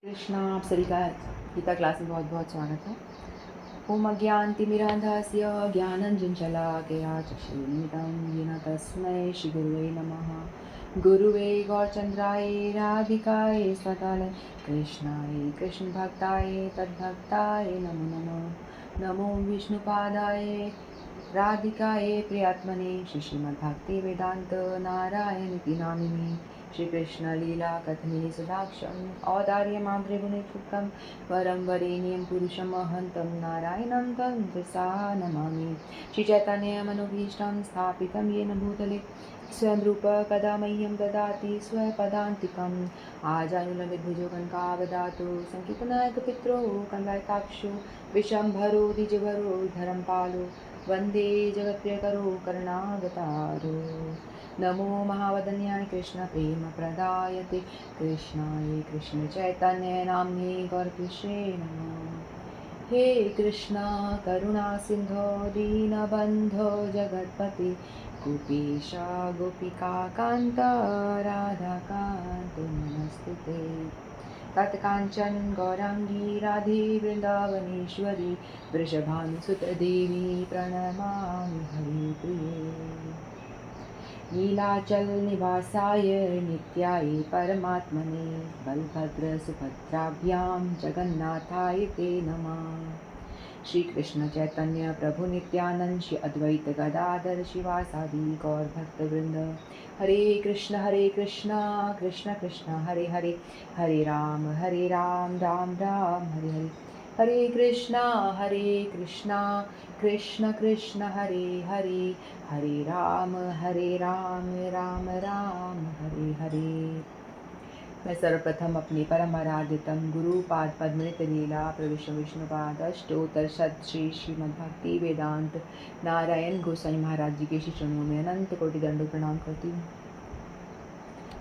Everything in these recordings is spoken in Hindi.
कृष्णा, आप सभी का गीता क्लास में बहुत बहुत स्वागत है। ओम अज्ञानतिमिरान्धस्य ज्ञानञ्जनशलाकया चक्षुरुन्मिलितं येन तस्मै श्रीगुरुवे नमः। गुरुवे गौरचन्द्राय राधिकाय स्वतले कृष्णाय कृष्णभक्ताय तद्भक्ताय नमो नमः। नमो विष्णुपादाय राधिकाय प्रियात्मने श्रीमद्भक्तिवेदान्त नारायणिति नामिने। श्रीकृष्ण लीला कथने सुधाक्षं औदार्यमाद्रिगुणितृप्तं वरं वरेण्यं पुरुषमहन्तं नारायणं तं त्रिसा नमामि। श्रीचैतन्यमनोभीष्टं स्थापितं येन भूतले स्वयं रूप कदा मह्यं ददाति स्वपदान्तिकम्। आजानुलम्बितभुजो कनकावदातो सङ्कीर्तनायकपित्रो कन्दायकाक्षो विशम्भरो द्विजभरो धरम्पालो वन्दे जगत्प्रियकरो करुणावतारो। नमो महावदन्याय कृष्णप्रेमप्रदायते कृष्णाय कृष्णचैतन्य नाम्ने गौरकृष्णे नमः। हे कृष्णा करुणा सिन्धो दीनबन्धो जगत्पते गोपीश गोपिकान्त राधाकान्त नमस्तुते। तत्काञ्चन गौराङ्गी राधे वृन्दावनेश्वरी वृषभानुसुतदेवी प्रणमामि हरिप्रिये। नीलाचल निवासाय नित्याय परमात्मने बलभद्र सुभद्राभ्यां जगन्नाथाय ते नमः। श्री कृष्ण चैतन्य प्रभु नित्यानंद श्री अद्वैत गदाधर शिवासादि गौर भक्त वृंद। हरे कृष्ण कृष्ण कृष्ण हरे हरे, हरे राम राम राम हरे हरे। हरे कृष्णा कृष्ण कृष्ण हरे हरे, हरे राम राम राम हरे हरे। मैं सर्वप्रथम अपने परम आराध्यतम गुरुपाद पद्मृत लीला प्रविष्णु विष्णुपाद अष्टोत्तर शत श्री श्रीमद्भक्ति वेदांत नारायण गोसाई महाराज जी के श्री चरणों में अनंत कोटि दंडों प्रणाम करती हूँ।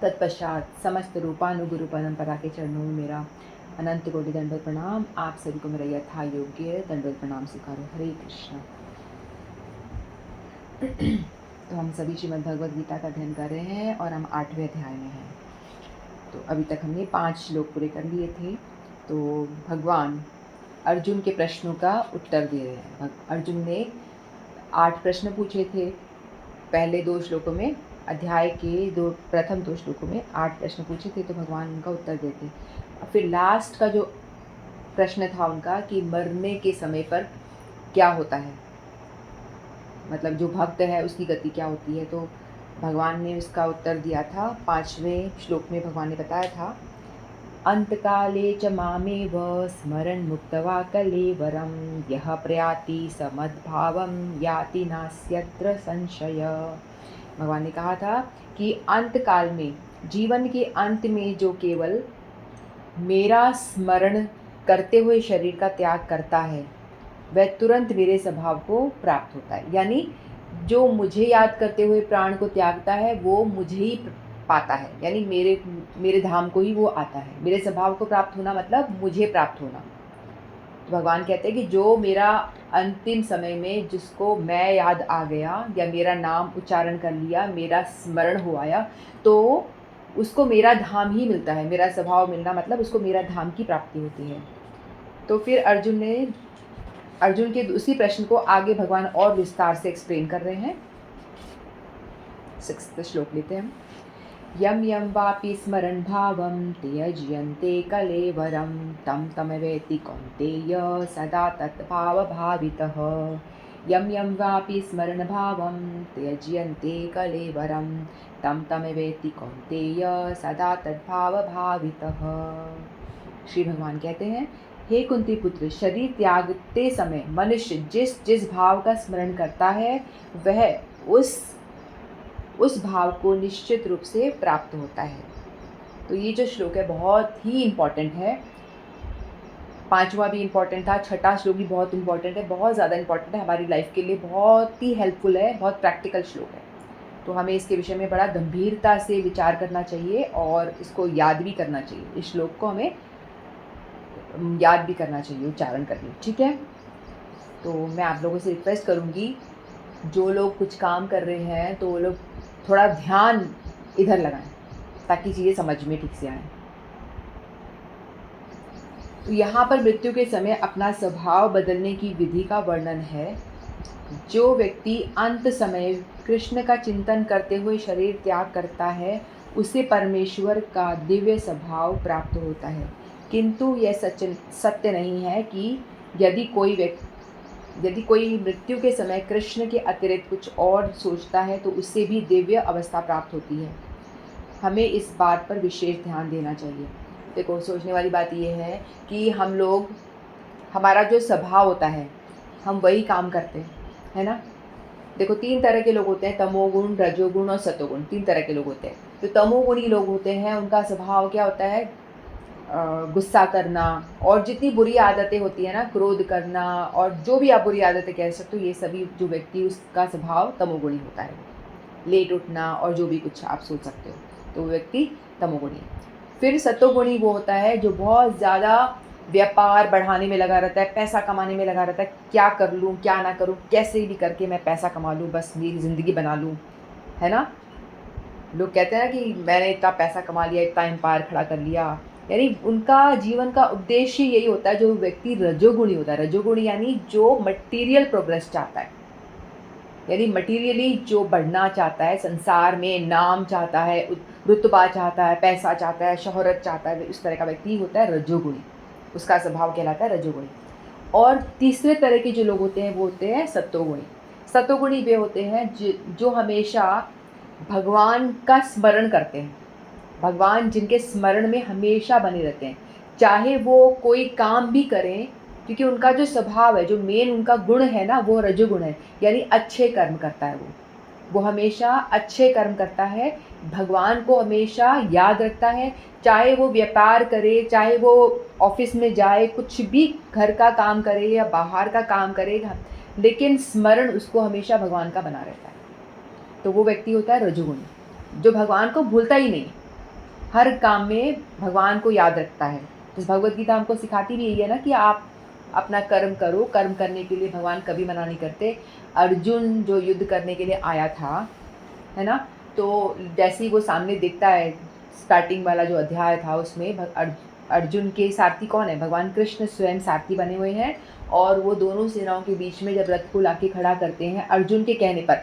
तत्पश्चात समस्त रूपानुगुरु परंपरा के चरणों में मेरा अनंत कोटि दंडों प्रणाम। आप सभी को मेरा यथा योग्य दंडों प्रणाम स्वीकारो। हरे कृष्ण। तो हम सभी श्रीमद् भगवद गीता का अध्ययन कर रहे हैं और हम 8वें अध्याय में हैं। तो अभी तक हमने 5 श्लोक पूरे कर लिए थे। तो भगवान अर्जुन के प्रश्नों का उत्तर दे रहे हैं। अर्जुन ने 8 प्रश्न पूछे थे पहले 2 श्लोकों में। अध्याय के प्रथम 2 श्लोकों में 8 प्रश्न पूछे थे, तो भगवान उनका उत्तर देते। फिर लास्ट का जो प्रश्न था उनका कि मरने के समय पर क्या होता है, मतलब जो भक्त है उसकी गति क्या होती है। तो भगवान ने उसका उत्तर दिया था। 5वें श्लोक में भगवान ने बताया था, अंतकाले च मामेव स्मरन् मुक्त्वा कलेवरं यः प्रयाति समद्भावं याति नास्यत्र संशय। भगवान ने कहा था कि अंतकाल में, जीवन के अंत में जो केवल मेरा स्मरण करते हुए शरीर का त्याग करता है वह तुरंत मेरे स्वभाव को प्राप्त होता है। यानी जो मुझे याद करते हुए प्राण को त्यागता है वो मुझे ही पाता है, यानी मेरे धाम को ही वो आता है। मेरे स्वभाव को प्राप्त होना मतलब मुझे प्राप्त होना। तो भगवान कहते हैं कि जो मेरा अंतिम समय में जिसको मैं याद आ गया या मेरा नाम उच्चारण कर लिया, मेरा स्मरण हो आया, तो उसको मेरा धाम ही मिलता है। मेरा स्वभाव मिलना मतलब उसको मेरा धाम की प्राप्ति होती है। तो फिर अर्जुन के उसी प्रश्न को आगे भगवान और विस्तार से एक्सप्लेन कर रहे हैं। 6th श्लोक लेते हैं हम। यम यम वापि स्मरण भावं त्यज्यन्ते कलेवरं तं तमवेति कौन्तेय सदा तत्भाव भावितः। यम यम वापि स्मरण भावं त्यज्यन्ते कलेवरं तं तमवेति कौन्तेय सदा तद्भाव भावितः। श्री भगवान कहते हैं, हे कुंती पुत्र, शरीर त्यागते समय मनुष्य जिस जिस भाव का स्मरण करता है वह उस भाव को निश्चित रूप से प्राप्त होता है। तो ये जो श्लोक है बहुत ही इम्पॉर्टेंट है। 5वां भी इम्पॉर्टेंट था, 6ठा श्लोक भी बहुत इम्पॉर्टेंट है, बहुत ज़्यादा इम्पॉर्टेंट है हमारी लाइफ के लिए, बहुत ही हेल्पफुल है, बहुत प्रैक्टिकल श्लोक है। तो हमें इसके विषय में बड़ा गंभीरता से विचार करना चाहिए और इसको याद भी करना चाहिए। इस श्लोक को हमें याद भी करना चाहिए उच्चारण करके, ठीक है। तो मैं आप लोगों से रिक्वेस्ट करूँगी, जो लोग कुछ काम कर रहे हैं तो वो लोग थोड़ा ध्यान इधर लगाएं ताकि चीज़ें समझ में ठीक से आएँ। तो यहाँ पर मृत्यु के समय अपना स्वभाव बदलने की विधि का वर्णन है। जो व्यक्ति अंत समय कृष्ण का चिंतन करते हुए शरीर त्याग करता है, उसे परमेश्वर का दिव्य स्वभाव प्राप्त होता है। किंतु यह सत्य नहीं है कि यदि कोई मृत्यु के समय कृष्ण के अतिरिक्त कुछ और सोचता है तो उससे भी दिव्य अवस्था प्राप्त होती है। हमें इस बात पर विशेष ध्यान देना चाहिए। देखो, सोचने वाली बात यह है कि हमारा जो स्वभाव होता है, हम वही काम करते हैं, है ना? देखो, 3 तरह के लोग होते हैं, तमोगुण, रजोगुण और सतोगुण, 3 तरह के लोग होते हैं। तो तमोगुणी लोग होते हैं, उनका स्वभाव क्या होता है? गुस्सा करना, और जितनी बुरी आदतें होती है ना, क्रोध करना, और जो भी आप बुरी आदतें कह सकते हो, ये सभी जो व्यक्ति, उसका स्वभाव तमोगुणी होता है। लेट उठना और जो भी कुछ आप सोच सकते हो, तो वो व्यक्ति तमोगुणी है। फिर सतोगुणी वो होता है जो बहुत ज़्यादा व्यापार बढ़ाने में लगा रहता है, पैसा कमाने में लगा रहता है। क्या कर लूँ, क्या ना करूँ, कैसे भी करके मैं पैसा कमा लूँ, बस मेरी ज़िंदगी बना लूँ, है ना? लोग कहते हैं ना कि मैंने इतना पैसा कमा लिया, इतना एम्पायर खड़ा कर लिया। यानी उनका जीवन का उद्देश्य यही होता है। जो व्यक्ति रजोगुणी होता है, रजोगुणी यानी जो मटीरियल प्रोग्रेस चाहता है, यानी मटीरियली जो बढ़ना चाहता है, संसार में नाम चाहता है, रुतबा चाहता है, पैसा चाहता है, शोहरत चाहता है, इस तरह का व्यक्ति होता है रजोगुणी। उसका स्वभाव कहलाता है रजोगुणी। और तीसरे तरह के जो लोग होते हैं वो होते हैं सत्वगुणी। सत्वगुणी वे होते हैं जो हमेशा भगवान का स्मरण करते हैं, भगवान जिनके स्मरण में हमेशा बने रहते हैं, चाहे वो कोई काम भी करें, क्योंकि उनका जो स्वभाव है, जो मेन उनका गुण है ना, वो रजोगुण है, यानी अच्छे कर्म करता है वो हमेशा अच्छे कर्म करता है, भगवान को हमेशा याद रखता है। चाहे वो व्यापार करे, चाहे वो ऑफिस में जाए, कुछ भी घर का काम करे या बाहर का काम करे, लेकिन स्मरण उसको हमेशा भगवान का बना रहता है। तो वो व्यक्ति होता है रजोगुणी, जो भगवान को भूलता ही नहीं, हर काम में भगवान को याद रखता है। तो भगवत गीता हमको सिखाती भी यही है ना कि आप अपना कर्म करो, कर्म करने के लिए भगवान कभी मना नहीं करते। अर्जुन जो युद्ध करने के लिए आया था, है ना, तो जैसे ही वो सामने देखता है, स्टार्टिंग वाला जो अध्याय था उसमें अर्जुन के सारथी कौन है? भगवान कृष्ण स्वयं सारथी बने हुए हैं। और वो दोनों सेनाओं के बीच में जब रथ को लाके खड़ा करते हैं अर्जुन के कहने पर,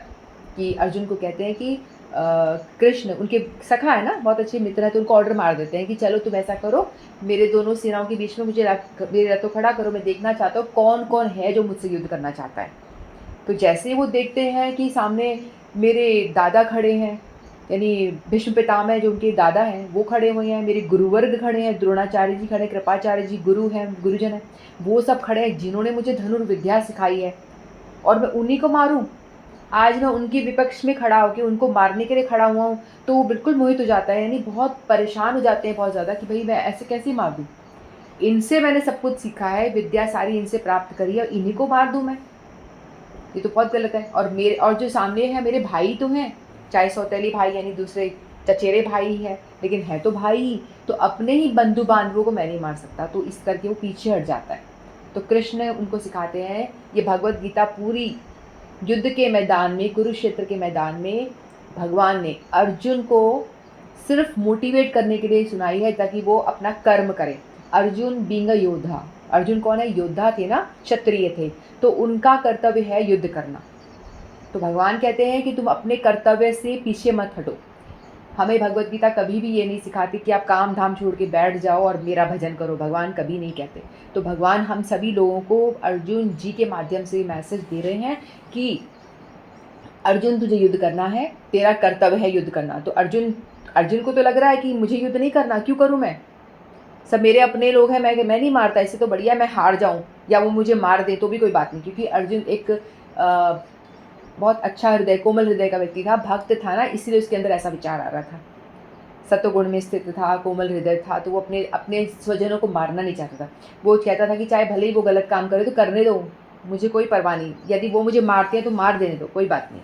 कि अर्जुन को कहते हैं कि कृष्ण उनके सखा है ना, बहुत अच्छे मित्र हैं, तो उनको ऑर्डर मार देते हैं कि चलो तुम ऐसा करो, मेरे दोनों सेनाओं के बीच में मेरे रथों खड़ा करो, मैं देखना चाहता हूँ कौन कौन है जो मुझसे युद्ध करना चाहता है। तो जैसे ही वो देखते हैं कि सामने मेरे दादा खड़े हैं, यानी भीष्म पितामह जो उनके दादा हैं वो खड़े हुए हैं, मेरे गुरुवर्ग खड़े हैं, द्रोणाचार्य जी खड़े, कृपाचार्य जी गुरु हैं, गुरुजन हैं, वो सब खड़े हैं जिन्होंने मुझे धनुर्विद्या सिखाई है, और मैं उन्हीं को मारूं। आज मैं उनके विपक्ष में खड़ा होकर उनको मारने के लिए खड़ा हुआ हूँ, तो वो बिल्कुल मोहित हो जाता है, यानी बहुत परेशान हो जाते हैं बहुत ज़्यादा कि भाई मैं ऐसे कैसे मार दूँ, इनसे मैंने सब कुछ सीखा है, विद्या सारी इनसे प्राप्त करी है, इन्हीं को मार दूँ मैं? ये तो बहुत गलत है। और जो सामने है मेरे भाई तो हैं, चाहे सौतेली भाई यानी दूसरे चचेरे भाई हैं, लेकिन है तो भाई ही, तो अपने ही बंधु बांधवों को मैं नहीं मार सकता, तो इस करके वो पीछे हट जाता है। तो कृष्ण उनको सिखाते हैं, ये भगवत गीता पूरी युद्ध के मैदान में, कुरुक्षेत्र के मैदान में भगवान ने अर्जुन को सिर्फ मोटिवेट करने के लिए सुनाई है, ताकि वो अपना कर्म करे। अर्जुन बीइंग अ योद्धा, अर्जुन कौन है? योद्धा थे ना, क्षत्रिय थे, तो उनका कर्तव्य है युद्ध करना। तो भगवान कहते हैं कि तुम अपने कर्तव्य से पीछे मत हटो। हमें भगवत गीता कभी भी ये नहीं सिखाती कि आप काम धाम छोड़ के बैठ जाओ और मेरा भजन करो, भगवान कभी नहीं कहते। तो भगवान हम सभी लोगों को अर्जुन जी के माध्यम से मैसेज दे रहे हैं कि अर्जुन तुझे युद्ध करना है, तेरा कर्तव्य है युद्ध करना। तो अर्जुन को तो लग रहा है कि मुझे युद्ध नहीं करना, क्यों करूँ मैं, सब मेरे अपने लोग हैं, मैं नहीं मारता, इससे तो बढ़िया मैं हार जाऊं या वो मुझे मार दे तो भी कोई बात नहीं। क्योंकि अर्जुन एक बहुत अच्छा हृदय, कोमल हृदय का व्यक्ति था, भक्त था ना, इसलिए उसके अंदर ऐसा विचार आ रहा था। सत्वगुण में स्थित था, कोमल हृदय था, तो वो अपने अपने स्वजनों को मारना नहीं चाहता था। वो कहता था कि चाहे भले ही वो गलत काम करे तो करने दो, मुझे कोई परवाह नहीं, यदि वो मुझे मारते हैं तो मार देने दो, कोई बात नहीं,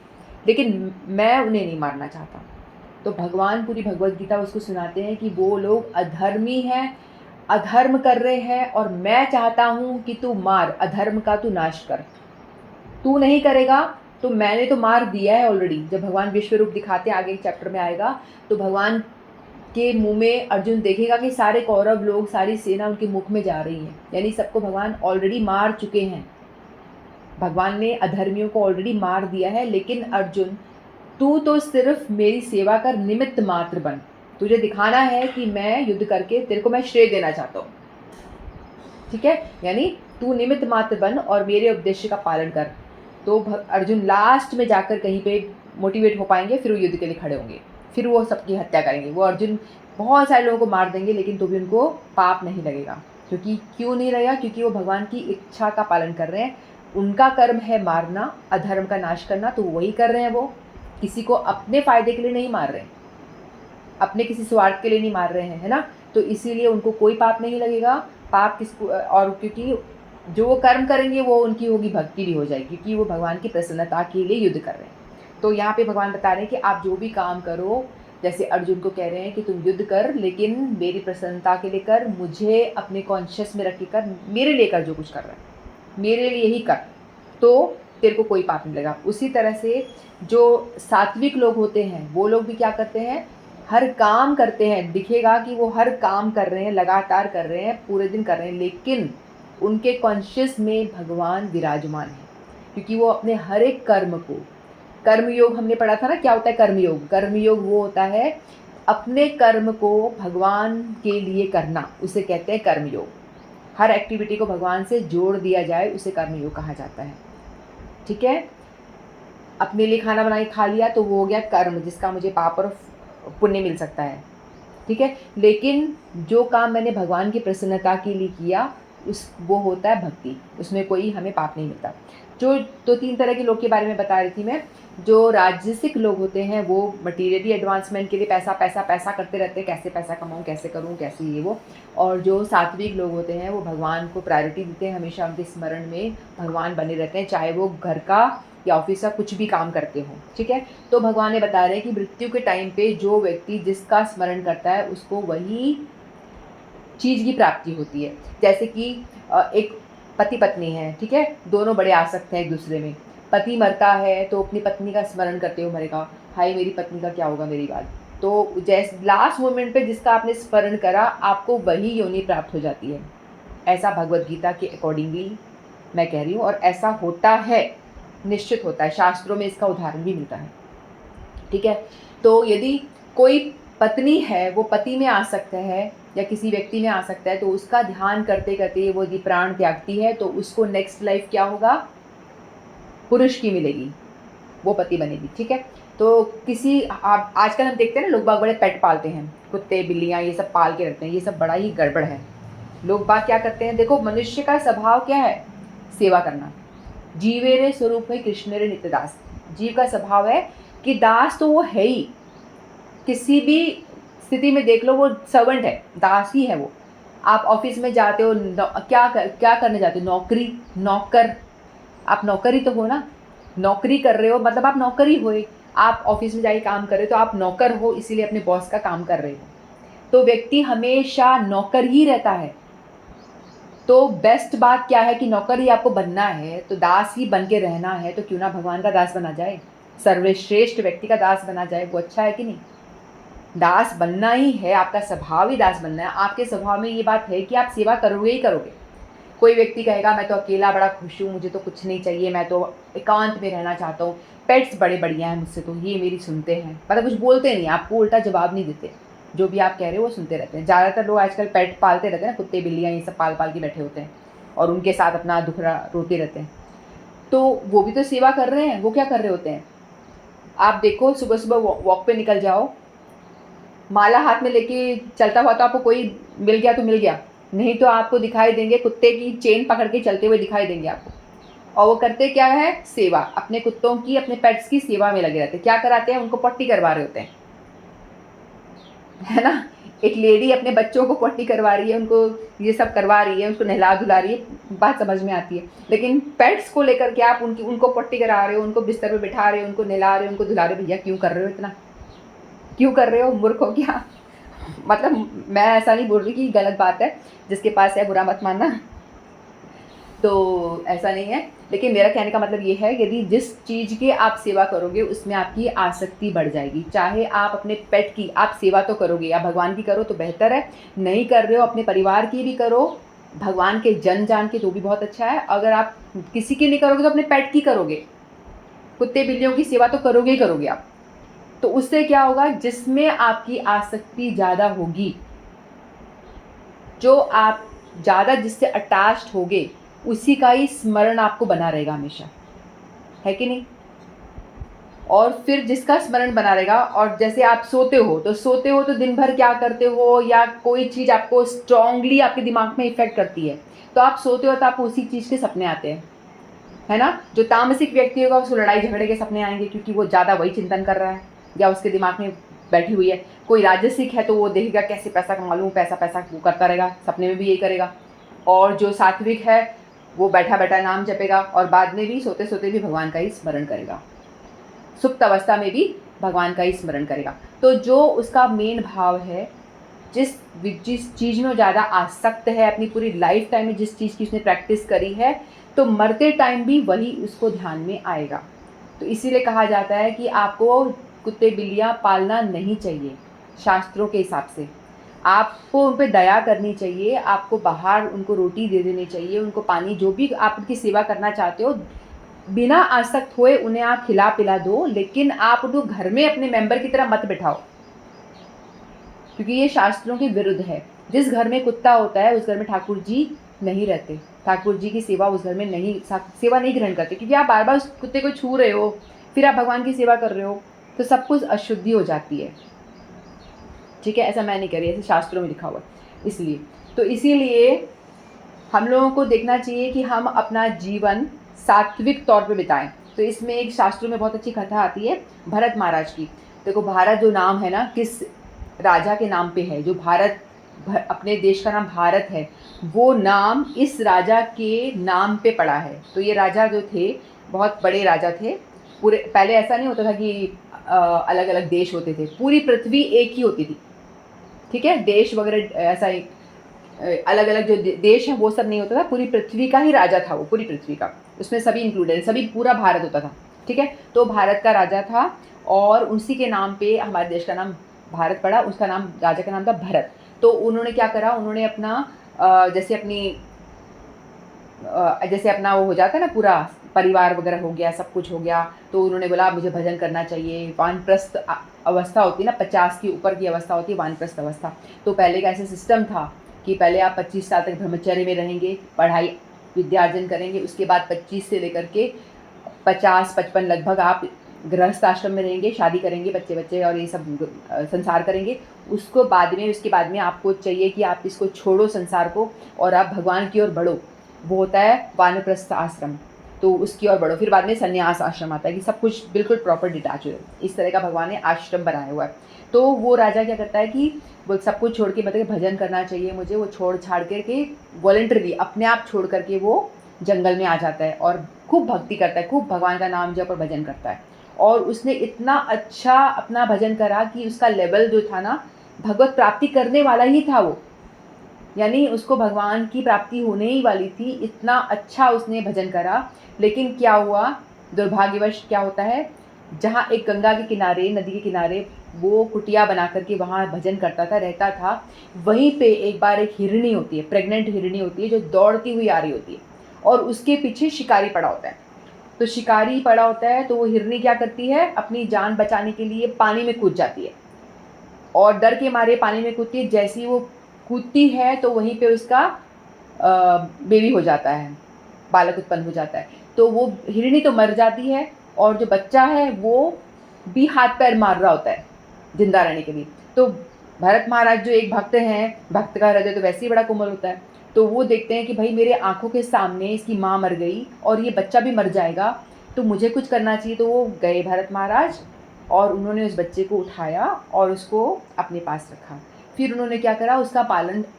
लेकिन मैं उन्हें नहीं मारना चाहता। तो भगवान पूरी भगवत गीता उसको सुनाते हैं कि वो लोग अधर्मी हैं, अधर्म कर रहे हैं, और मैं चाहता हूँ कि तू मार, अधर्म का तू नाश कर। तू नहीं करेगा तो मैंने तो मार दिया है ऑलरेडी। जब भगवान विश्व रूप दिखाते हैं, आगे चैप्टर में आएगा, तो भगवान के मुंह में अर्जुन देखेगा कि सारे कौरव लोग, सारी सेना उनके मुख में जा रही है, यानी सबको भगवान ऑलरेडी मार चुके हैं। भगवान ने अधर्मियों को ऑलरेडी मार दिया है, लेकिन अर्जुन तू तो सिर्फ मेरी सेवा कर, निमित्त मात्र बन। तुझे दिखाना है कि मैं युद्ध करके तेरे को मैं श्रेय देना चाहता हूँ, ठीक है, यानी तू निमित्त मात्र बन और मेरे उद्देश्य का पालन कर। तो अर्जुन लास्ट में जाकर कहीं पे मोटिवेट हो पाएंगे, फिर वो युद्ध के लिए खड़े होंगे, फिर वो सबकी हत्या करेंगे। वो अर्जुन बहुत सारे लोगों को मार देंगे, लेकिन तो भी उनको पाप नहीं लगेगा। क्योंकि क्यों नहीं लगेगा? क्योंकि वो भगवान की इच्छा का पालन कर रहे हैं। उनका कर्म है मारना, अधर्म का नाश करना, तो वही कर रहे हैं। वो किसी को अपने फ़ायदे के लिए नहीं मार रहे हैं, अपने किसी स्वार्थ के लिए नहीं मार रहे हैं, है ना। तो इसीलिए उनको कोई पाप नहीं लगेगा। पाप किसको, और क्योंकि जो वो कर्म करेंगे वो उनकी होगी भक्ति भी हो जाएगी, क्योंकि वो भगवान की प्रसन्नता के लिए युद्ध कर रहे हैं। तो यहाँ पे भगवान बता रहे हैं कि आप जो भी काम करो, जैसे अर्जुन को कह रहे हैं कि तुम युद्ध कर, लेकिन मेरी प्रसन्नता के लिए कर, मुझे अपने कॉन्शियस में रख के कर, मेरे लिए कर, जो कुछ कर रहा है मेरे लिए ही कर, तो तेरे को कोई पाप नहीं लगेगा। उसी तरह से जो सात्विक लोग होते हैं वो लोग भी क्या करते हैं, हर काम करते हैं, दिखेगा कि वो हर काम कर रहे हैं, लगातार कर रहे हैं, पूरे दिन कर रहे हैं, लेकिन उनके कॉन्शियस में भगवान विराजमान है, क्योंकि वो अपने हर एक कर्म को, कर्मयोग हमने पढ़ा था ना, क्या होता है कर्मयोग? कर्मयोग वो होता है अपने कर्म को भगवान के लिए करना, उसे कहते हैं कर्मयोग। हर एक्टिविटी को भगवान से जोड़ दिया जाए, उसे कर्मयोग कहा जाता है, ठीक है। अपने लिए खाना बना के खा लिया तो वो हो गया कर्म, जिसका मुझे पाप और पुण्य मिल सकता है, ठीक है। लेकिन जो काम मैंने भगवान की प्रसन्नता के लिए किया, वो होता है भक्ति, उसमें कोई हमें पाप नहीं मिलता। जो 2-3 तरह के लोग के बारे में बता रही थी मैं। जो राजसिक लोग होते हैं वो मटीरियली एडवांसमेंट के लिए पैसा पैसा पैसा करते रहते हैं, कैसे पैसा कमाऊँ, कैसे करूँ, कैसे ये वो। और जो सात्विक लोग होते हैं वो भगवान को प्रायोरिटी देते हैं, हमेशा उनके स्मरण में भगवान बने रहते हैं, चाहे वो घर का या ऑफिस का कुछ भी काम करते हो, ठीक है। तो भगवान ने बता रहे हैं कि मृत्यु के टाइम पे जो व्यक्ति जिसका स्मरण करता है उसको वही चीज़ की प्राप्ति होती है। जैसे कि एक पति पत्नी है, ठीक है, दोनों बड़े आसक्त हैं एक दूसरे में। पति मरता है तो अपनी पत्नी का स्मरण करते हुए मरेगा, हाय मेरी पत्नी का क्या होगा मेरी बात। तो जैसे लास्ट मोमेंट पे जिसका आपने स्मरण करा, आपको वही योनि प्राप्त हो जाती है। ऐसा भगवद गीता के अकॉर्डिंगली मैं कह रही हूँ, और ऐसा होता है, निश्चित होता है, शास्त्रों में इसका उदाहरण भी मिलता है, ठीक है। तो यदि कोई पत्नी है वो पति में आसक्त है या किसी व्यक्ति में आ सकता है, तो उसका ध्यान करते करते वो यदि प्राण त्यागती है तो उसको नेक्स्ट लाइफ क्या होगा, पुरुष की मिलेगी, वो पति बनेगी, ठीक है। तो किसी आजकल हम देखते हैं ना, लोग बाग बड़े पेट पालते हैं, कुत्ते बिल्लियाँ ये सब पाल के रखते हैं, ये सब बड़ा ही गड़बड़ है। लोग बाग क्या करते हैं, देखो मनुष्य का स्वभाव क्या है, सेवा करना। जीवेरे स्वरूप है कृष्णेरे नित्य दास। जीव का स्वभाव है कि दास तो वो है ही, किसी भी स्थिति में देख लो वो सर्वेंट है, दास ही है वो। आप ऑफिस में जाते हो, क्या करने जाते हो, नौकरी, नौकर, आप नौकरी तो हो ना, नौकरी कर रहे हो मतलब आप नौकरी हो। आप ऑफिस में जाके काम कर रहे हो तो आप नौकर हो, इसीलिए अपने बॉस का काम कर रहे हो। तो व्यक्ति हमेशा नौकर ही रहता है। तो बेस्ट बात क्या है कि नौकर ही आपको बनना है, तो दास ही बन के रहना है, तो क्यों ना भगवान का दास बना जाए, सर्वश्रेष्ठ व्यक्ति का दास बना जाए, वो अच्छा है कि नहीं। दास बनना ही है, आपका स्वभाव ही दास बनना है। आपके स्वभाव में ये बात है कि आप सेवा करोगे ही करोगे। कोई व्यक्ति कहेगा मैं तो अकेला बड़ा खुश हूँ, मुझे तो कुछ नहीं चाहिए, मैं तो एकांत में रहना चाहता हूँ, पेट्स बड़े बढ़िया हैं मुझसे, तो ये मेरी सुनते हैं, मतलब कुछ बोलते नहीं, आपको उल्टा जवाब नहीं देते, जो भी आप कह रहे हो वो सुनते रहते हैं। ज़्यादातर लोग आजकल पेट पालते रहते हैं, कुत्ते बिल्लियाँ ये सब पाल पाल के बैठे होते हैं और उनके साथ अपना दुखड़ा रोते रहते हैं। तो वो भी तो सेवा कर रहे हैं, वो क्या कर रहे होते हैं। आप देखो, सुबह सुबह वॉक पे निकल जाओ, माला हाथ में लेके चलता हुआ तो आपको कोई मिल गया तो मिल गया, नहीं तो आपको दिखाई देंगे कुत्ते की चेन पकड़ के चलते हुए दिखाई देंगे आपको। और वो करते क्या है, सेवा, अपने कुत्तों की, अपने पेट्स की सेवा में लगे रहते हैं। क्या कराते हैं, उनको पट्टी करवा रहे होते हैं, है ना। एक लेडी अपने बच्चों को पट्टी करवा रही है, उनको ये सब करवा रही है, उसको नहला धुला रही है, बात समझ में आती है। लेकिन पेट्स को लेकर के आप उनको पट्टी करा रहे हो, उनको बिस्तर पे बिठा रहे हो, उनको नहला रहे हो, उनको धुला रहे हो। भैया क्यों कर रहे हो इतना, क्यों कर रहे हो, मूर्ख हो क्या। मतलब मैं ऐसा नहीं बोल रही कि गलत बात है, जिसके पास है बुरा मत मानना, तो ऐसा नहीं है। लेकिन मेरा कहने का मतलब ये है, यदि जिस चीज़ की आप सेवा करोगे उसमें आपकी आसक्ति बढ़ जाएगी। चाहे आप अपने पेट की आप सेवा तो करोगे, या भगवान की करो तो बेहतर है, नहीं कर रहे हो अपने परिवार की भी करो, भगवान के जन जान के तो भी बहुत अच्छा है। अगर आप किसी की नहीं करोगे तो अपने पेट की करोगे, कुत्ते बिल्लियों की सेवा तो करोगे ही करोगे आप। तो उससे क्या होगा, जिसमें आपकी आसक्ति ज़्यादा होगी, जो आप ज़्यादा जिससे अटैच्ड होगे, उसी का ही स्मरण आपको बना रहेगा हमेशा, है कि नहीं? और फिर जिसका स्मरण बना रहेगा, और जैसे आप सोते हो तो दिन भर क्या करते हो, या कोई चीज़ आपको स्ट्रांगली आपके दिमाग में इफेक्ट करती है, तो आप सोते हो तो आपको उसी चीज़ के सपने आते हैं, है ना? जो तामसिक व्यक्ति होगा उसको लड़ाई झगड़े के सपने आएंगे, क्योंकि वो ज़्यादा वही चिंतन कर रहा है या उसके दिमाग में बैठी हुई है। कोई राजसिक है तो वो देखेगा कैसे पैसा कमा लूँ, पैसा पैसा वो करता रहेगा, सपने में भी यही करेगा। और जो सात्विक है वो बैठा बैठा नाम जपेगा, और बाद में भी सोते सोते भी भगवान का ही स्मरण करेगा, सुप्त अवस्था में भी भगवान का ही स्मरण करेगा। तो जो उसका मेन भाव है, जिस चीज़ में ज़्यादा आसक्त है, अपनी पूरी लाइफ टाइम में जिस चीज़ की उसने प्रैक्टिस करी है, तो मरते टाइम भी वही उसको ध्यान में आएगा। तो इसीलिए कहा जाता है कि आपको कुत्ते बिल्लियाँ पालना नहीं चाहिए शास्त्रों के हिसाब से। आपको उन पर दया करनी चाहिए, आपको बाहर उनको रोटी दे देनी चाहिए, उनको पानी, जो भी आप उनकी सेवा करना चाहते हो, बिना आसक्त हुए उन्हें आप खिला पिला दो, लेकिन आप उनको घर में अपने मेंबर की तरह मत बिठाओ, क्योंकि ये शास्त्रों के विरुद्ध है। जिस घर में कुत्ता होता है उस घर में ठाकुर जी नहीं रहते, ठाकुर जी की सेवा उस घर में नहीं, सेवा नहीं ग्रहण करते, क्योंकि आप बार बार उस कुत्ते को छू रहे हो, फिर आप भगवान की सेवा कर रहे हो, तो सब कुछ अशुद्धि हो जाती है। ठीक है, ऐसा मैं नहीं कर रही, ऐसे शास्त्रों में लिखा हुआ है। इसलिए तो इसीलिए हम लोगों को देखना चाहिए कि हम अपना जीवन सात्विक तौर पे बिताएं। तो इसमें एक शास्त्रों में बहुत अच्छी कथा आती है भरत महाराज की। देखो, भारत जो नाम है ना, किस राजा के नाम पे है? जो भारत, अपने देश का नाम भारत है, वो नाम इस राजा के नाम पे पड़ा है। तो ये राजा जो थे बहुत बड़े राजा थे। पूरे, पहले ऐसा नहीं होता था कि अलग अलग देश होते थे, पूरी पृथ्वी एक ही होती थी। ठीक है, देश वगैरह ऐसा अलग अलग जो देश हैं वो सब नहीं होता था, पूरी पृथ्वी का ही राजा था वो, पूरी पृथ्वी का, उसमें सभी इंक्लूडेड, सभी पूरा भारत होता था। ठीक है, तो भारत का राजा था, और उसी के नाम पे हमारे देश का नाम भारत पड़ा। उसका नाम, राजा का नाम था भरत। तो उन्होंने क्या करा, उन्होंने अपना जैसे अपना वो हो जाता है ना, पूरा परिवार वगैरह हो गया, सब कुछ हो गया, तो उन्होंने बोला मुझे भजन करना चाहिए। वानप्रस्थ अवस्था होती है ना, 50 के ऊपर की अवस्था होती है वानप्रस्थ अवस्था। तो पहले का ऐसा सिस्टम था कि पहले आप 25 साल तक ब्रह्मचर्य में रहेंगे, पढ़ाई विद्यार्जन करेंगे, उसके बाद 25 से लेकर के 50-55 लगभग आप गृहस्थ आश्रम में रहेंगे, शादी करेंगे, बच्चे बच्चे और ये सब संसार करेंगे। उसके बाद में आपको चाहिए कि आप इसको छोड़ो संसार को, और आप भगवान की ओर बढ़ो। वो होता है वानप्रस्थ आश्रम, तो उसकी ओर बढ़ो। फिर बाद में संन्यास आश्रम आता है कि सब कुछ बिल्कुल प्रॉपर डिटैच हो। इस तरह का भगवान ने आश्रम बनाया हुआ है। तो वो राजा क्या करता है कि वो सब कुछ छोड़ के, मतलब भजन करना चाहिए मुझे, वो छोड़ छाड़ करके वॉलंटरली अपने आप छोड़ करके वो जंगल में आ जाता है, और खूब भक्ति करता है, खूब भगवान का नाम जप और भजन करता है। और उसने इतना अच्छा अपना भजन करा कि उसका लेवल जो था ना, भगवत प्राप्ति करने वाला ही था वो, यानी उसको भगवान की प्राप्ति होने ही वाली थी, इतना अच्छा उसने भजन करा। लेकिन क्या हुआ, दुर्भाग्यवश क्या होता है, जहाँ एक गंगा के किनारे, नदी के किनारे वो कुटिया बना करके वहाँ भजन करता था, रहता था, वहीं पे एक बार एक हिरणी होती है, प्रेग्नेंट हिरणी होती है, जो दौड़ती हुई आ रही होती है, और उसके पीछे शिकारी पड़ा होता है। तो शिकारी पड़ा होता है, तो वो हिरणी क्या करती है, अपनी जान बचाने के लिए पानी में कूद जाती है, और डर के मारे पानी में कूदती है। जैसी वो कूदती है तो वहीं पे उसका बेबी हो जाता है, बालक उत्पन्न हो जाता है। तो वो हिरणी तो मर जाती है, और जो बच्चा है वो भी हाथ पैर मार रहा होता है जिंदा रहने के लिए। तो भरत महाराज जो एक भक्त हैं, भक्त का हृदय तो वैसे ही बड़ा कोमल होता है, तो वो देखते हैं कि भाई मेरे आंखों के सामने इसकी माँ मर गई और ये बच्चा भी मर जाएगा, तो मुझे कुछ करना चाहिए। तो वो गए भरत महाराज, और उन्होंने उस बच्चे को उठाया और उसको अपने पास रखा। फिर उन्होंने क्या करा, उसका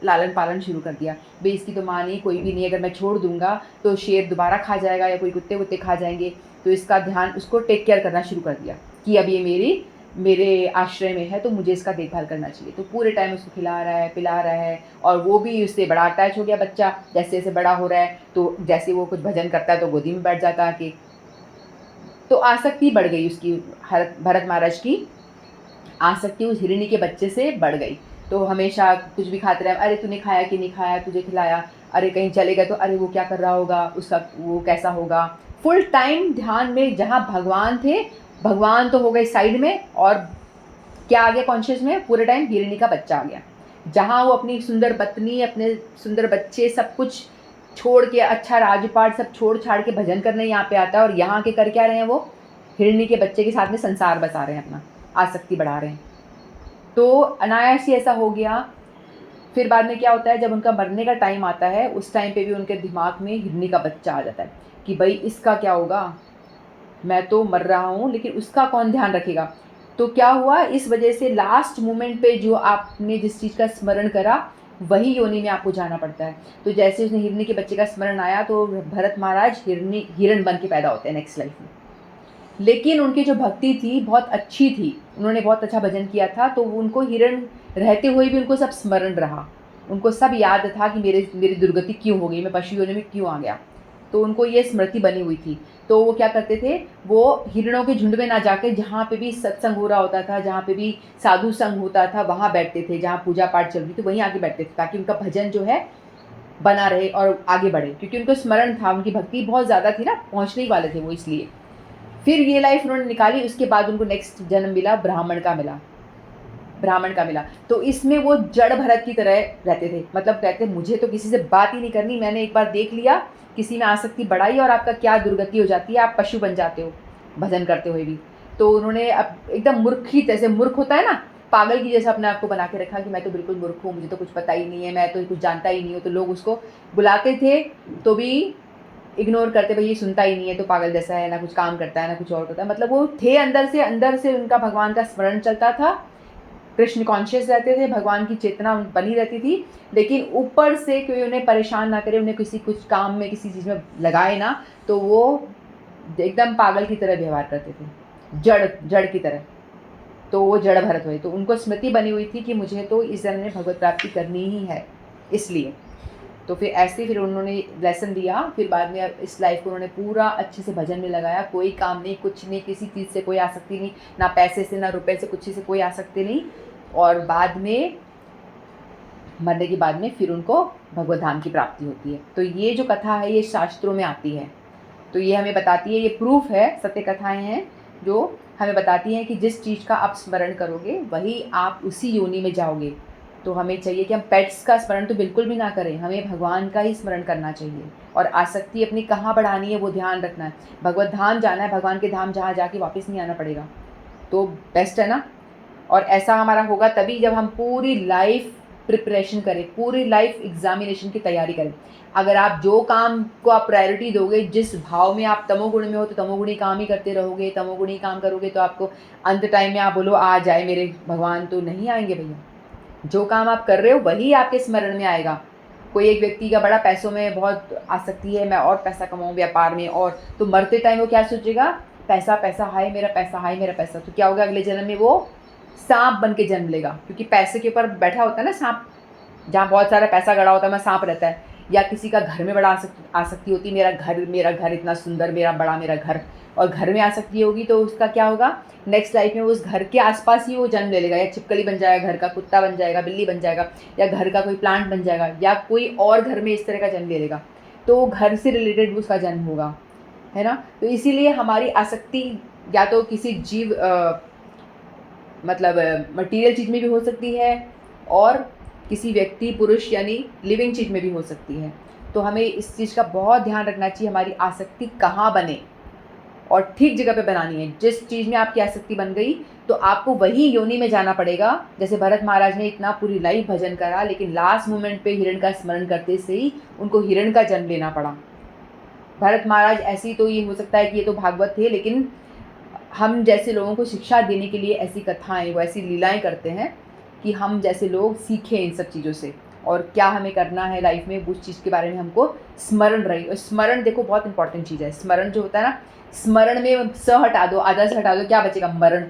लालन पालन शुरू कर दिया। भाई इसकी तो माँ नहीं, कोई भी नहीं, अगर मैं छोड़ दूंगा तो शेर दोबारा खा जाएगा, या कोई कुत्ते वुत्ते खा जाएंगे, तो इसका ध्यान, उसको टेक केयर करना शुरू कर दिया कि अब ये मेरी मेरे आश्रय में है तो मुझे इसका देखभाल करना चाहिए। तो पूरे टाइम उसको खिला रहा है, पिला रहा है, और वो भी उससे बड़ा अटैच हो गया बच्चा। जैसे जैसे बड़ा हो रहा है तो जैसे वो कुछ भजन करता है तो गोदी में बैठ जाता है आके। तो आसक्ति बढ़ गई उसकी, भरत महाराज की आसक्ति उस हिरणी के बच्चे से बढ़ गई। तो हमेशा कुछ भी खाते रहे, अरे तूने खाया कि नहीं खाया, तुझे खिलाया, अरे कहीं चले गए तो अरे वो क्या कर रहा होगा, उसका वो कैसा होगा। फुल टाइम ध्यान में, जहाँ भगवान थे, भगवान तो हो गए साइड में, और क्या आ गया कॉन्शियस में पूरे टाइम, हिरणी का बच्चा आ गया। जहाँ वो अपनी सुंदर पत्नी, अपने सुंदर बच्चे, सब कुछ छोड़ के, अच्छा राजपाट सब छोड़ छाड़ के भजन करने यहाँ पे आता है, और यहाँ के कर क्या रहे हैं, वो हिरणी के बच्चे के साथ में संसार बसा रहे हैं, अपना आसक्ति बढ़ा रहे हैं। तो अनायास ही ऐसा हो गया। फिर बाद में क्या होता है, जब उनका मरने का टाइम आता है, उस टाइम पे भी उनके दिमाग में हिरणी का बच्चा आ जाता है कि भाई इसका क्या होगा, मैं तो मर रहा हूँ लेकिन उसका कौन ध्यान रखेगा। तो क्या हुआ, इस वजह से लास्ट मोमेंट पे जो आपने जिस चीज़ का स्मरण करा, वही योनि में आपको जाना पड़ता है। तो जैसे उसने हिरणी के बच्चे का स्मरण आया, तो भरत महाराज हिरण बन के पैदा होते हैं नेक्स्ट लाइफ में। लेकिन उनकी जो भक्ति थी बहुत अच्छी थी, उन्होंने बहुत अच्छा भजन किया था, तो उनको हिरण रहते हुए भी उनको सब स्मरण रहा, उनको सब याद था कि मेरी दुर्गति क्यों हो गई, मैं पशु योनि में क्यों आ गया। तो उनको ये स्मृति बनी हुई थी। तो वो क्या करते थे, वो हिरणों के झुंड में ना जाके, जहाँ पे भी सत्संग हो रहा होता था, जहाँ पे भी साधु संग होता था, वहाँ बैठते थे, जहाँ पूजा पाठ चल रही थी वहीं आके बैठते थे, ताकि उनका भजन जो है बना रहे और आगे बढ़े, क्योंकि उनको स्मरण था, उनकी भक्ति बहुत ज़्यादा थी ना, पहुँचने ही वाले थे वो, इसलिए। फिर ये लाइफ उन्होंने निकाली, उसके बाद उनको नेक्स्ट जन्म मिला, ब्राह्मण का मिला, ब्राह्मण का मिला। तो इसमें वो जड़ भरत की तरह रहते थे, मतलब कहते मुझे तो किसी से बात ही नहीं करनी, मैंने एक बार देख लिया किसी में आसक्ति बढ़ाई और आपका क्या दुर्गति हो जाती है, आप पशु बन जाते हो भजन करते हुए भी। तो उन्होंने अब एकदम मूर्ख ही, जैसे मूर्ख होता है ना, पागल की जैसा अपने आप को बना के रखा कि मैं तो बिल्कुल मूर्ख हूँ, मुझे तो कुछ पता ही नहीं है, मैं तो कुछ जानता ही नहीं हूँ। तो लोग उसको बुलाते थे तो भी इग्नोर करते, भाई ये सुनता ही नहीं है, तो पागल जैसा है, ना कुछ काम करता है ना कुछ और करता है। मतलब वो थे अंदर से उनका भगवान का स्मरण चलता था, कृष्ण कॉन्शियस रहते थे, भगवान की चेतना बनी रहती थी, लेकिन ऊपर से कोई उन्हें परेशान ना करे, उन्हें किसी कुछ काम में किसी चीज़ में लगाए ना, तो वो एकदम पागल की तरह व्यवहार करते थे, जड़ की तरह। तो वो जड़ भरत हुए। तो उनको स्मृति बनी हुई थी कि मुझे तो इस जन्म में भगवत प्राप्ति करनी ही है, इसलिए। तो फिर ऐसे फिर उन्होंने लेसन दिया, फिर बाद में इस लाइफ को उन्होंने पूरा अच्छे से भजन में लगाया, कोई काम नहीं, कुछ नहीं, किसी चीज़ से कोई आसक्ति नहीं, ना पैसे से ना रुपए से, कुछ से कोई आसक्ति नहीं। और बाद में मरने के बाद में फिर उनको भगवत धाम की प्राप्ति होती है। तो ये जो कथा है ये शास्त्रों में आती है, तो ये हमें बताती है, ये प्रूफ है, सत्य कथाएं हैं जो हमें बताती हैं कि जिस चीज़ का आप स्मरण करोगे वही आप उसी योनि में जाओगे। तो हमें चाहिए कि हम पेट्स का स्मरण तो बिल्कुल भी ना करें, हमें भगवान का ही स्मरण करना चाहिए, और आसक्ति अपनी कहाँ बढ़ानी है वो ध्यान रखना है। भगवत धाम जाना है, भगवान के धाम जहाँ जाके वापस नहीं आना पड़ेगा, तो बेस्ट है ना। और ऐसा हमारा होगा तभी जब हम पूरी लाइफ प्रिपरेशन करें, पूरी लाइफ एग्जामिनेशन की तैयारी करें। अगर आप जो काम को आप प्रायोरिटी दोगे, जिस भाव में आप तमोगुण में हो, तो तमोगुणी काम ही करते रहोगे, तमोगुणी काम करोगे तो आपको अंत टाइम में आप बोलो आ जाए मेरे भगवान, तो नहीं आएंगे भैया। जो काम आप कर रहे हो वही आपके स्मरण में आएगा। कोई एक व्यक्ति का बड़ा पैसों में बहुत आसक्ति है, मैं और पैसा कमाऊँ व्यापार में, और तो मरते टाइम वो क्या सोचेगा, पैसा पैसा, हाय मेरा पैसा, हाय मेरा पैसा। तो क्या होगा, अगले जन्म में वो सांप बन के जन्म लेगा, क्योंकि पैसे के ऊपर बैठा होता है ना सांप, जहाँ बहुत सारा पैसा गड़ा होता है, मैं सांप रहता है। या किसी का घर में बड़ा आसक्ति होती है, मेरा घर इतना सुंदर, मेरा घर, और घर में आसक्ति होगी तो उसका क्या होगा, नेक्स्ट लाइफ में उस घर के आसपास ही वो जन्म ले लेगा, या छिपकली बन जाएगा, घर का कुत्ता बन जाएगा, बिल्ली बन जाएगा, या घर का कोई प्लांट बन जाएगा, या कोई और घर में इस तरह का जन्म ले लेगा। तो घर से रिलेटेड उसका जन्म होगा, है ना। तो इसीलिए हमारी आसक्ति या तो किसी जीव मतलब मटेरियल चीज़ में भी हो सकती है, और किसी व्यक्ति पुरुष यानी लिविंग चीज़ में भी हो सकती है। तो हमें इस चीज़ का बहुत ध्यान रखना चाहिए, हमारी आसक्ति कहाँ बने, और ठीक जगह पे बनानी है। जिस चीज़ में आपकी आसक्ति बन गई तो आपको वही योनि में जाना पड़ेगा। जैसे भरत महाराज ने इतना पूरी लाइफ भजन करा, लेकिन लास्ट मोमेंट पे हिरण का स्मरण करते से ही उनको हिरण का जन्म लेना पड़ा। भरत महाराज ऐसे ही, तो ये हो सकता है कि ये तो भागवत थे, लेकिन हम जैसे लोगों को शिक्षा देने के लिए ऐसी कथाएं, वो ऐसी लीलाएं करते हैं कि हम जैसे लोग सीखें इन सब चीज़ों से, और क्या हमें करना है लाइफ में उस चीज़ के बारे में हमको स्मरण रही। और स्मरण देखो बहुत इंपॉर्टेंट चीज़ है। स्मरण जो होता है ना, स्मरण में स हटा दो, आधा से हटा दो, क्या बचेगा, मरण।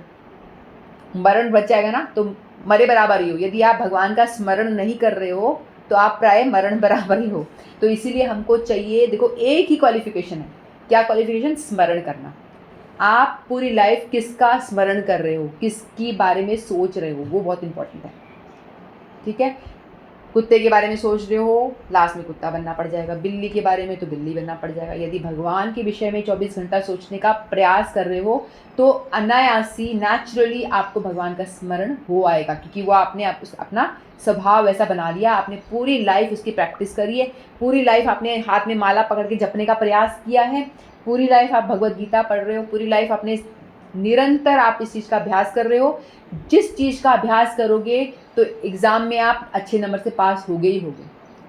मरण बच जाएगा ना तो मरे बराबर ही हो। यदि आप भगवान का स्मरण नहीं कर रहे हो तो आप प्राय मरण बराबर ही हो। तो इसीलिए हमको चाहिए, देखो एक ही क्वालिफिकेशन है। क्या क्वालिफिकेशन? स्मरण करना। आप पूरी लाइफ किसका स्मरण कर रहे हो, किसकी बारे में सोच रहे हो, वो बहुत इंपॉर्टेंट है। ठीक है, कुत्ते के बारे में सोच रहे हो, लास्ट में कुत्ता बनना पड़ जाएगा। बिल्ली के बारे में तो बिल्ली बनना पड़ जाएगा। यदि भगवान के विषय में 24 घंटा सोचने का प्रयास कर रहे हो तो अनायासी नेचुरली आपको भगवान का स्मरण हो आएगा, क्योंकि वो आपने अपना स्वभाव ऐसा बना लिया। आपने पूरी लाइफ उसकी प्रैक्टिस करी है, पूरी लाइफ आपने हाथ में माला पकड़ के जपने का प्रयास किया है, पूरी लाइफ आप भगवद गीता पढ़ रहे हो, पूरी लाइफ आपने निरंतर आप इस चीज़ का अभ्यास कर रहे हो। जिस चीज़ का अभ्यास करोगे तो एग्ज़ाम में आप अच्छे नंबर से पास होगे ही होगे।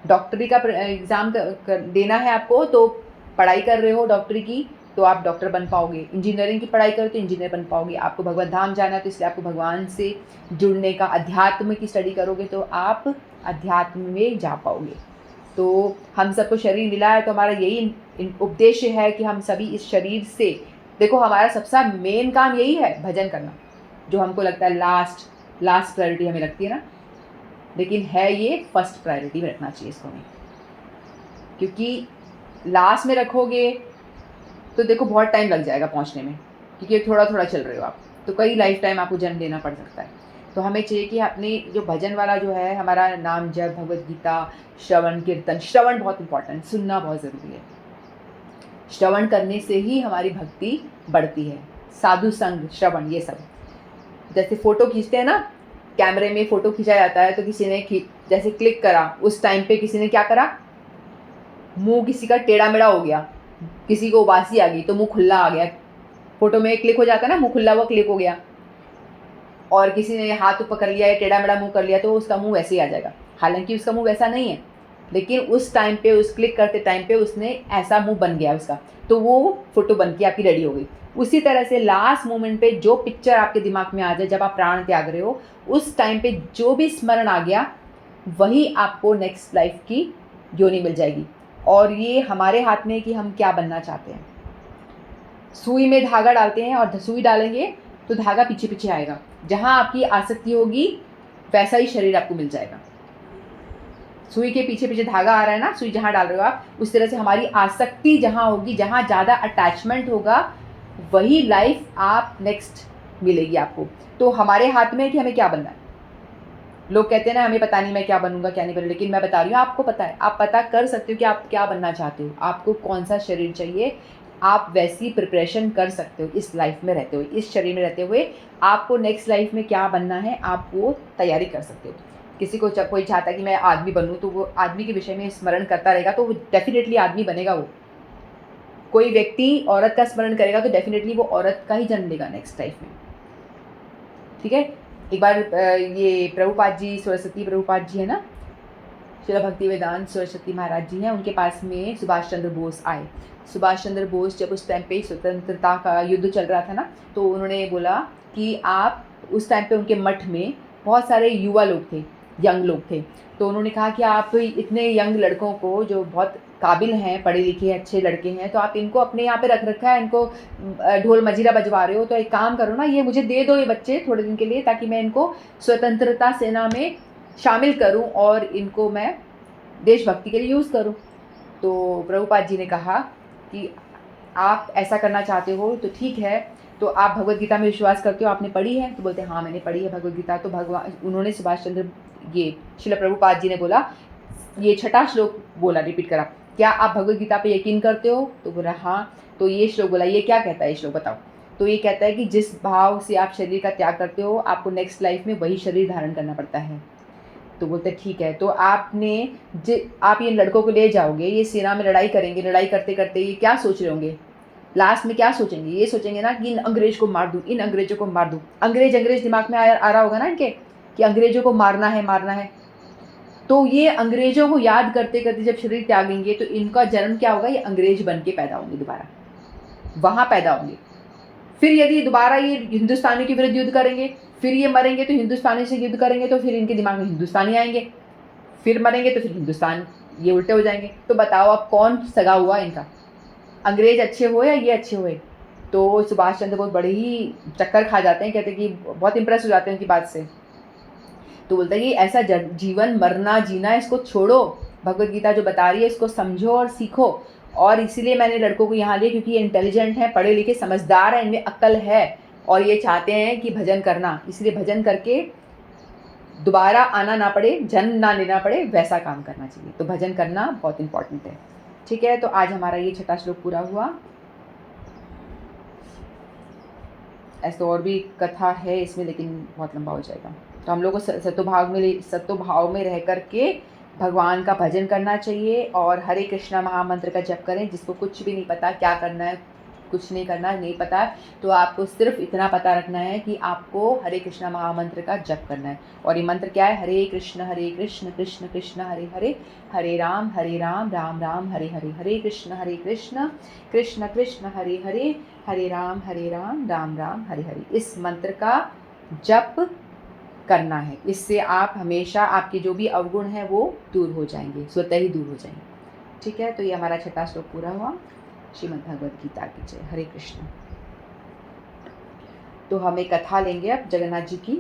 डॉक्टरी का एग्ज़ाम देना है आपको, तो पढ़ाई कर रहे हो डॉक्टरी की तो आप डॉक्टर बन पाओगे। इंजीनियरिंग की पढ़ाई करो तो इंजीनियर बन पाओगे। आपको भगवत धाम जाना है तो इसलिए आपको भगवान से जुड़ने का, अध्यात्म की स्टडी करोगे तो आप अध्यात्म में जा पाओगे। तो हम सबको शरीर मिला है तो हमारा यही उपदेश्य है कि हम सभी इस शरीर से, देखो हमारा सबसे मेन काम यही है भजन करना, जो हमको लगता है लास्ट प्रायोरिटी हमें लगती है ना, लेकिन है ये फर्स्ट प्रायोरिटी में रखना चाहिए इसको हमें। क्योंकि लास्ट में रखोगे तो देखो बहुत टाइम लग जाएगा पहुंचने में, क्योंकि थोड़ा थोड़ा चल रहे हो आप, तो कई लाइफ टाइम आपको जन्म देना पड़ सकता है। तो हमें चाहिए कि अपने जो भजन वाला जो है हमारा नाम जप, भगवद गीता, श्रवण कीर्तन, श्रवण बहुत इंपॉर्टेंट, सुनना बहुत ज़रूरी है। श्रवण करने से ही हमारी भक्ति बढ़ती है। साधु संग, श्रवण, ये सब। जैसे फ़ोटो खींचते हैं ना, कैमरे में फ़ोटो खींचा जाता है तो किसी ने जैसे क्लिक करा, उस टाइम पे किसी ने क्या करा, मुंह किसी का टेढ़ा मेढ़ा हो गया, किसी को उबासी आ गई तो मुंह खुला आ गया। फ़ोटो में क्लिक हो जाता है ना, मुंह खुला हुआ क्लिक हो गया। और किसी ने हाथ ऊपर कर लिया या टेढ़ा मेढ़ा मुंह कर लिया तो उसका मुंह वैसे ही आ जाएगा। हालांकि उसका मुंह वैसा नहीं है, लेकिन उस टाइम पे, उस क्लिक करते टाइम पे उसने ऐसा मुंह बन गया उसका, तो वो फ़ोटो बन के आपकी रेडी हो गई। उसी तरह से लास्ट मोमेंट पे जो पिक्चर आपके दिमाग में आ जाए, जब आप प्राण त्याग रहे हो, उस टाइम पे जो भी स्मरण आ गया वही आपको नेक्स्ट लाइफ की योनि मिल जाएगी। और ये हमारे हाथ में है कि हम क्या बनना चाहते हैं। सुई में धागा डालते हैं और सुई डालेंगे तो धागा पीछे पीछे आएगा। जहाँ आपकी आसक्ति होगी वैसा ही शरीर आपको मिल जाएगा। सुई के पीछे पीछे धागा आ रहा है ना, सुई जहाँ डाल रहे हो आप, उस तरह से हमारी आसक्ति जहाँ होगी, जहाँ ज़्यादा अटैचमेंट होगा, वही लाइफ आप नेक्स्ट मिलेगी आपको। तो हमारे हाथ में है कि हमें क्या बनना है। लोग कहते हैं ना हमें पता नहीं मैं क्या बनूंगा क्या नहीं बनूंगा, लेकिन मैं बता रही हूँ आपको पता है। आप पता कर सकते हो कि आप क्या बनना चाहते हो, आपको कौन सा शरीर चाहिए। आप वैसी प्रिपरेशन कर सकते हो इस लाइफ में रहते हुए, इस शरीर में रहते हुए। आपको नेक्स्ट लाइफ में क्या बनना है आप वो तैयारी कर सकते हो। किसी को जब कोई चाहता है कि मैं आदमी बनूँ, तो वो आदमी के विषय में स्मरण करता रहेगा तो वो डेफिनेटली आदमी बनेगा। वो कोई व्यक्ति औरत का स्मरण करेगा तो डेफिनेटली वो औरत का ही जन्म लेगा नेक्स्ट लाइफ में। ठीक है, एक बार ये प्रभुपाद जी, सरस्वती प्रभुपाद जी है ना, श्रील भक्ति वेदांत सरस्वती महाराज जी हैं, उनके पास में सुभाष चंद्र बोस आए। सुभाष चंद्र बोस जब उस टाइम पे स्वतंत्रता का युद्ध चल रहा था ना, तो उन्होंने बोला कि आप, उस टाइम पे उनके मठ में बहुत सारे युवा लोग थे, यंग लोग थे। तो उन्होंने कहा कि आप इतने यंग लड़कों को, जो बहुत काबिल हैं, पढ़े लिखे अच्छे लड़के हैं, तो आप इनको अपने यहाँ पे रख रखा है, इनको ढोल मजीरा बजवा रहे हो, तो एक काम करो ना, ये मुझे दे दो ये बच्चे थोड़े दिन के लिए, ताकि मैं इनको स्वतंत्रता सेना में शामिल करूं और इनको मैं देशभक्ति के लिए यूज़ करूं। तो प्रभुपाद जी ने कहा कि आप ऐसा करना चाहते हो तो ठीक है, तो आप भगवद गीता में विश्वास करते हो, आपने पढ़ी है? तो बोलते हैं हाँ मैंने पढ़ी है भगवद गीता। तो भगवान, उन्होंने सुभाष चंद्र, ये श्रील प्रभुपाद जी ने बोला, ये छठा श्लोक बोला, रिपीट करा, क्या आप भगवद गीता पे यकीन करते हो? तो बोला हाँ। तो ये श्लोक बोला, ये क्या कहता है ये श्लोक बताओ? तो ये कहता है कि जिस भाव से आप शरीर का त्याग करते हो, आपको नेक्स्ट लाइफ में वही शरीर धारण करना पड़ता है। तो बोलते ठीक है, तो आपने आप ये लड़कों को ले जाओगे, ये सेना में लड़ाई करेंगे, लड़ाई करते करते ये क्या सोच रहे होंगे, लास्ट में क्या सोचेंगे? ये सोचेंगे ना कि इन अंग्रेज को मार दूँ, इन अंग्रेजों को मार दूँ। अंग्रेज दिमाग में आ रहा होगा ना इनके, कि अंग्रेजों को मारना है मारना है। तो ये अंग्रेजों को याद करते करते जब शरीर त्यागेंगे तो इनका जन्म क्या होगा, ये अंग्रेज बन के पैदा होंगे, दोबारा वहाँ पैदा होंगे। फिर यदि दोबारा ये हिंदुस्तानी के विरुद्ध युद्ध करेंगे, फिर ये मरेंगे तो हिंदुस्तानी से युद्ध करेंगे, तो फिर इनके दिमाग में हिंदुस्तानी आएंगे, फिर मरेंगे तो फिर हिंदुस्तान, ये उल्टे हो जाएंगे। तो बताओ अब कौन सगा हुआ इनका, अंग्रेज अच्छे हुए या ये अच्छे हुए? तो सुभाष चंद्र बोस बड़े ही चक्कर खा जाते हैं, कहते हैं कि बहुत इंप्रेस हो जाते हैं उनकी बात से। तो बोलता है कि ऐसा जीवन मरना जीना इसको छोड़ो, भगवत गीता जो बता रही है इसको समझो और सीखो। और इसीलिए मैंने लड़कों को यहाँ लिया क्योंकि ये इंटेलिजेंट हैं, पढ़े लिखे समझदार हैं, इनमें अक्ल है और ये चाहते हैं कि भजन करना, इसलिए भजन करके दोबारा आना ना पड़े, जन्म ना लेना पड़े, वैसा काम करना चाहिए। तो भजन करना बहुत इंपॉर्टेंट है। ठीक है, तो आज हमारा ये 6वां श्लोक पूरा हुआ। ऐसे तो और भी कथा है इसमें, लेकिन बहुत लंबा हो जाएगा। तो हम लोग को सत्वभाव में रह करके भगवान का भजन करना चाहिए और हरे कृष्णा महामंत्र का जप करें। जिसको कुछ भी नहीं पता क्या करना है, कुछ नहीं करना नहीं पता, तो आपको सिर्फ इतना पता रखना है कि आपको हरे कृष्णा महामंत्र का जप करना है। और ये मंत्र क्या है? हरे कृष्ण कृष्ण कृष्ण हरे हरे, हरे राम राम राम हरे हरे, हरे कृष्ण कृष्ण कृष्ण हरे हरे, हरे राम राम राम हरे हरे। इस मंत्र का जप करना है। इससे आप हमेशा आपके जो भी अवगुण हैं वो दूर हो जाएंगे, स्वतः ही दूर हो जाएंगे। ठीक है, तो ये हमारा 6वां श्लोक पूरा हुआ। श्रीमद् भगवद गीता की जय। हरे कृष्ण। तो हम एक कथा लेंगे अब जगन्नाथ जी की।